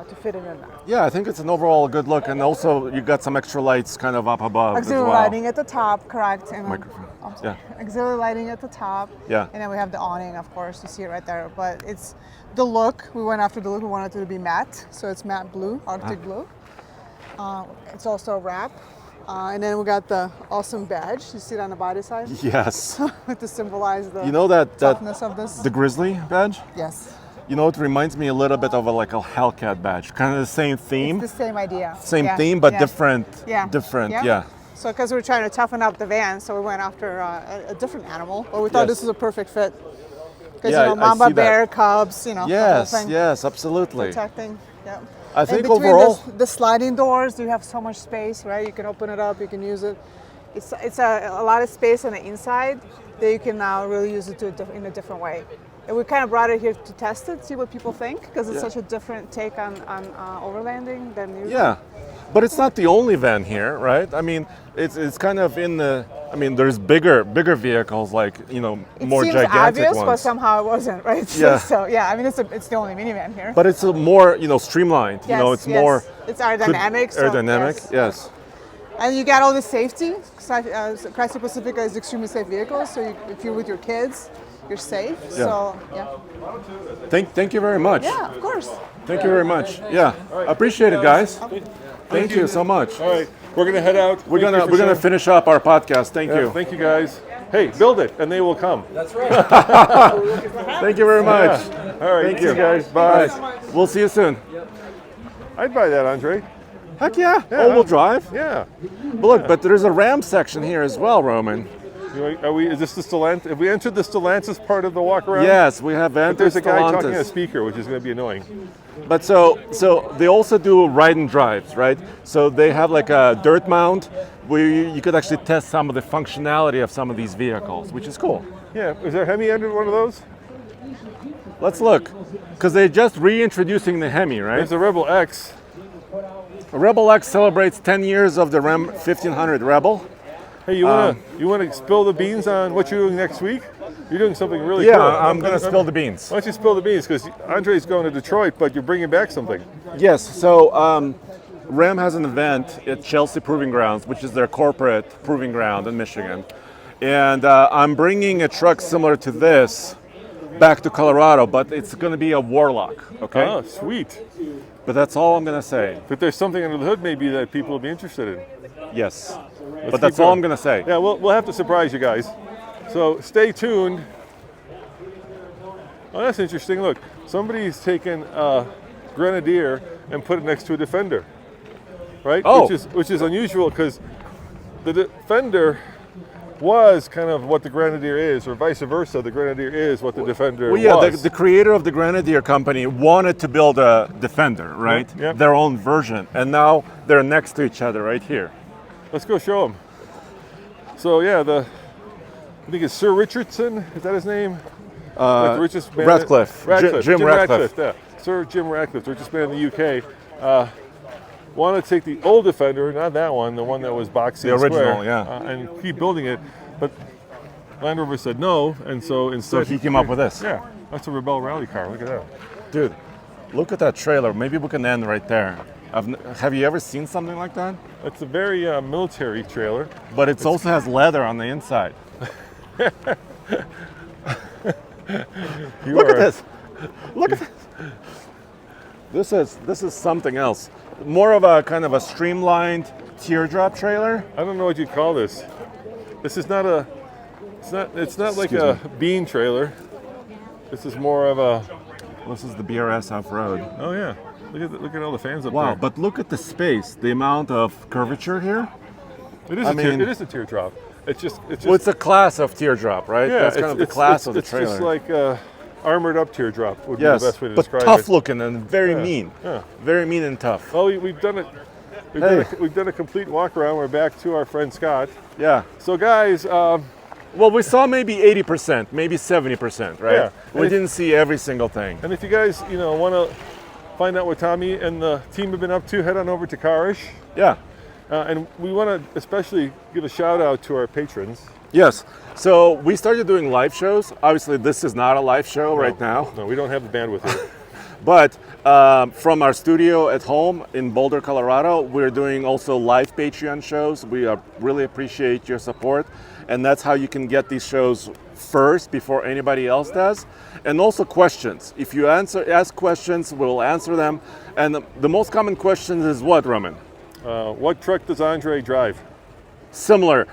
[SPEAKER 13] To fit it in there.
[SPEAKER 2] Yeah, I think it's an overall good look, and also you got some extra lights kind of up above
[SPEAKER 13] Auxiliary
[SPEAKER 2] as well.
[SPEAKER 13] lighting at the top, correct? And
[SPEAKER 2] Microphone.
[SPEAKER 13] Yeah. Auxiliary lighting at the top.
[SPEAKER 2] Yeah.
[SPEAKER 13] And then we have the awning, of course. You see it right there. But it's the look. We went after the look. We wanted it to be matte, so it's matte blue, Arctic blue. It's also a wrap. And then we got the awesome badge. You see it on the body side?
[SPEAKER 2] Yes.
[SPEAKER 13] To symbolize the
[SPEAKER 2] toughness
[SPEAKER 13] of this.
[SPEAKER 2] The Grizzly badge?
[SPEAKER 13] Yes.
[SPEAKER 2] It reminds me a little bit of a Hellcat badge. Kind of the same theme.
[SPEAKER 13] It's the same idea.
[SPEAKER 2] Same theme, but different.
[SPEAKER 13] Yeah.
[SPEAKER 2] Different,
[SPEAKER 13] yeah.
[SPEAKER 2] yeah.
[SPEAKER 13] So because we're trying to toughen up the van, so we went after a different animal. But we thought this was a perfect fit. Because mamba, bear, cubs, the whole thing.
[SPEAKER 2] Yes, absolutely.
[SPEAKER 13] Protecting, yeah.
[SPEAKER 2] I think
[SPEAKER 13] between
[SPEAKER 2] overall,
[SPEAKER 13] the sliding doors, you have so much space, right? You can open it up, you can use it. It's a lot of space on the inside that you can now really use it in a different way. And we kind of brought it here to test it, see what people think, because it's such a different take on overlanding than usual.
[SPEAKER 2] Yeah, but it's not the only van here, right? I mean, it's kind of in the. I mean, there's bigger vehicles more gigantic
[SPEAKER 13] It seems obvious,
[SPEAKER 2] ones.
[SPEAKER 13] but somehow it wasn't, right?
[SPEAKER 2] Yeah.
[SPEAKER 13] So yeah, I mean, it's the only minivan here.
[SPEAKER 2] But it's a more streamlined.
[SPEAKER 13] Yes,
[SPEAKER 2] it's more.
[SPEAKER 13] It's aerodynamic.
[SPEAKER 2] Aerodynamic, yes.
[SPEAKER 13] And you got all the safety. Chrysler Pacifica is an extremely safe vehicle, so if you're with your kids, you're safe.
[SPEAKER 2] Yeah.
[SPEAKER 13] So yeah.
[SPEAKER 2] Thank you very much.
[SPEAKER 13] Yeah, of course.
[SPEAKER 2] Thank you very much. Yeah, appreciate it, guys. Thank you so much.
[SPEAKER 1] All right, we're gonna head out.
[SPEAKER 2] We're gonna finish up our podcast. Thank you.
[SPEAKER 1] Thank you, guys. Hey, build it, and they will come.
[SPEAKER 5] That's right.
[SPEAKER 2] Thank you very much.
[SPEAKER 1] Yeah. All right,
[SPEAKER 2] Thank you, guys. Bye. We'll see you soon.
[SPEAKER 1] I'd buy that, Andre.
[SPEAKER 2] Heck yeah. All-wheel drive.
[SPEAKER 1] Yeah.
[SPEAKER 2] But look, but there's a Ram section here as well, Roman.
[SPEAKER 1] Are we? Is this the Stellantis? Have we entered the Stellantis part of the walk around?
[SPEAKER 2] Yes, we have entered
[SPEAKER 1] But there's a guy
[SPEAKER 2] Stellantis.
[SPEAKER 1] talking on a speaker, which is going to be annoying.
[SPEAKER 2] But so they also do ride and drives, right? So they have like a dirt mount where you could actually test some of the functionality of some of these vehicles, which is cool.
[SPEAKER 1] Yeah, is there Hemi under one of those?
[SPEAKER 2] Let's look, because they're just reintroducing the Hemi, right?
[SPEAKER 1] There's the Rebel X.
[SPEAKER 2] Rebel X celebrates 10 years of the Ram 1500 Rebel.
[SPEAKER 1] Hey, you wanna spill the beans on what you're doing next week? You're doing something really
[SPEAKER 2] Yeah,
[SPEAKER 1] cool.
[SPEAKER 2] I'm gonna spill the beans.
[SPEAKER 1] Why don't you spill the beans? Because Andre's going to Detroit, but you're bringing back something.
[SPEAKER 2] Yes, so Ram has an event at Chelsea Proving Grounds, which is their corporate proving ground in Michigan. And I'm bringing a truck similar to this back to Colorado, but it's going to be a Warlock, okay?
[SPEAKER 1] Oh, sweet.
[SPEAKER 2] But that's all I'm going to say.
[SPEAKER 1] But there's something under the hood maybe that people will be interested in.
[SPEAKER 2] Yes.
[SPEAKER 1] Let's
[SPEAKER 2] But that's
[SPEAKER 1] keep
[SPEAKER 2] all
[SPEAKER 1] going.
[SPEAKER 2] I'm going to say.
[SPEAKER 1] Yeah, we'll have to surprise you guys. So stay tuned. Oh, that's interesting. Look, somebody's taken a Grenadier and put it next to a Defender, right?
[SPEAKER 2] Oh.
[SPEAKER 1] Which is unusual because the Defender was kind of what the Grenadier is, or vice versa. The Grenadier is what the Defender
[SPEAKER 2] Well, yeah,
[SPEAKER 1] was.
[SPEAKER 2] the creator of the Grenadier company wanted to build a Defender, right?
[SPEAKER 1] Yep.
[SPEAKER 2] Their own version. And now they're next to each other right here.
[SPEAKER 1] Let's go show them. So yeah, I think it's Sir Richardson. Is that his name? Like the richest man
[SPEAKER 2] Ratcliffe. Jim Ratcliffe.
[SPEAKER 1] Yeah. Sir Jim Ratcliffe, the richest man in the UK. Want to take the old Defender, not that one, the one that was boxy,
[SPEAKER 2] The
[SPEAKER 1] and
[SPEAKER 2] original,
[SPEAKER 1] square,
[SPEAKER 2] yeah.
[SPEAKER 1] and keep building it. But Land Rover said no, and so instead
[SPEAKER 2] he came up with this.
[SPEAKER 1] Yeah, that's a Rebel rally car. Look at that.
[SPEAKER 2] Dude, look at that trailer. Maybe we can end right there. Have you ever seen something like that?
[SPEAKER 1] It's a very military trailer.
[SPEAKER 2] But it also has leather on the inside. Look at this. Look at this. This is something else. More of a kind of a streamlined teardrop trailer.
[SPEAKER 1] I don't know what you'd call this. This is not a. It's not like a bean trailer. This is more of a.
[SPEAKER 2] This is the BRS off-road.
[SPEAKER 1] Oh yeah. Look at all the fans up
[SPEAKER 2] Wow,
[SPEAKER 1] there.
[SPEAKER 2] but look at the space, the amount of curvature here.
[SPEAKER 1] It is it is a teardrop. It's just
[SPEAKER 2] Well, it's a class of teardrop, right?
[SPEAKER 1] yeah,
[SPEAKER 2] That's kind of the class of the trailer.
[SPEAKER 1] It's just like armored up teardrop would
[SPEAKER 2] Yes,
[SPEAKER 1] be the best way to
[SPEAKER 2] but
[SPEAKER 1] describe
[SPEAKER 2] tough
[SPEAKER 1] it.
[SPEAKER 2] looking and very
[SPEAKER 1] Yeah,
[SPEAKER 2] mean.
[SPEAKER 1] yeah.
[SPEAKER 2] Very mean and tough.
[SPEAKER 1] Well, we've done it. We've done a complete walk around. We're back to our friend Scott.
[SPEAKER 2] Yeah.
[SPEAKER 1] So guys,
[SPEAKER 2] well, we saw maybe 80%, maybe 70%, right?
[SPEAKER 1] Yeah.
[SPEAKER 2] We didn't see every single thing.
[SPEAKER 1] and if you guys want to find out what Tommy and the team have been up to, head on over to Carish.
[SPEAKER 2] Yeah.
[SPEAKER 1] And we want to especially give a shout out to our patrons.
[SPEAKER 2] Yes. So we started doing live shows. Obviously, this is not a live show right now.
[SPEAKER 1] No, we don't have the bandwidth here.
[SPEAKER 2] But from our studio at home in Boulder, Colorado, we're doing also live Patreon shows. We really appreciate your support. And that's how you can get these shows first before anybody else does. And also questions. If you ask questions, we'll answer them. And the most common question is what, Roman?
[SPEAKER 1] What truck does Andre drive?
[SPEAKER 2] Similar.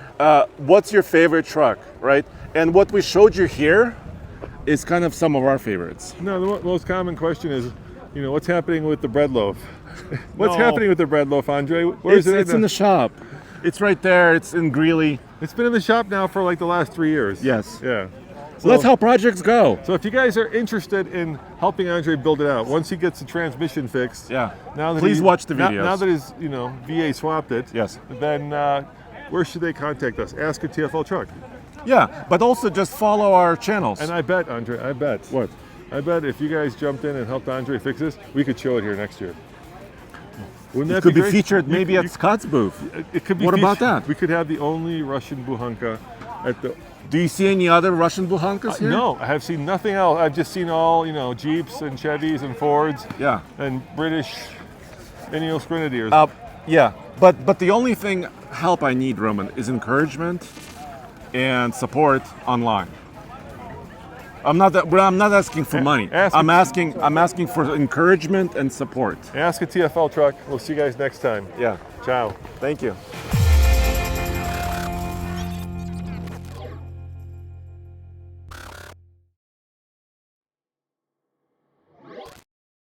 [SPEAKER 2] What's your favorite truck, right? And what we showed you here is kind of some of our favorites.
[SPEAKER 1] No, the most common question is, what's happening with the bread loaf? What's happening with the bread loaf, Andre? Where is it?
[SPEAKER 2] It's in the shop. It's right there. It's in Greeley.
[SPEAKER 1] It's been in the shop now for like the last 3 years.
[SPEAKER 2] Yes.
[SPEAKER 1] Yeah.
[SPEAKER 2] So that's how projects go.
[SPEAKER 1] So if you guys are interested in helping Andre build it out, once he gets the transmission fixed,
[SPEAKER 2] yeah.
[SPEAKER 1] Now that
[SPEAKER 2] Please watch the videos.
[SPEAKER 1] Now that his VA swapped it,
[SPEAKER 2] yes.
[SPEAKER 1] Then where should they contact us? Ask a TFL truck.
[SPEAKER 2] Yeah, but also just follow our channels.
[SPEAKER 1] And I bet, Andre,
[SPEAKER 2] What?
[SPEAKER 1] I bet if you guys jumped in and helped Andre fix this, we could show it here next year. Wouldn't
[SPEAKER 2] It
[SPEAKER 1] that
[SPEAKER 2] could be
[SPEAKER 1] great?
[SPEAKER 2] featured maybe at Scott's booth.
[SPEAKER 1] It could be.
[SPEAKER 2] What about that?
[SPEAKER 1] We could have the only Russian Buhanka at the.
[SPEAKER 2] Do you see any other Russian Buhankas here?
[SPEAKER 1] No, I have seen nothing else. I've just seen all Jeeps and Chevys and Fords.
[SPEAKER 2] Yeah.
[SPEAKER 1] And British Ineos Grenadiers.
[SPEAKER 2] Yeah, but the only help I need, Roman, is encouragement and support online. I'm not asking for money. I'm asking for encouragement and support.
[SPEAKER 1] Ask a TFL truck. We'll see you guys next time.
[SPEAKER 2] Yeah.
[SPEAKER 1] Ciao.
[SPEAKER 2] Thank you.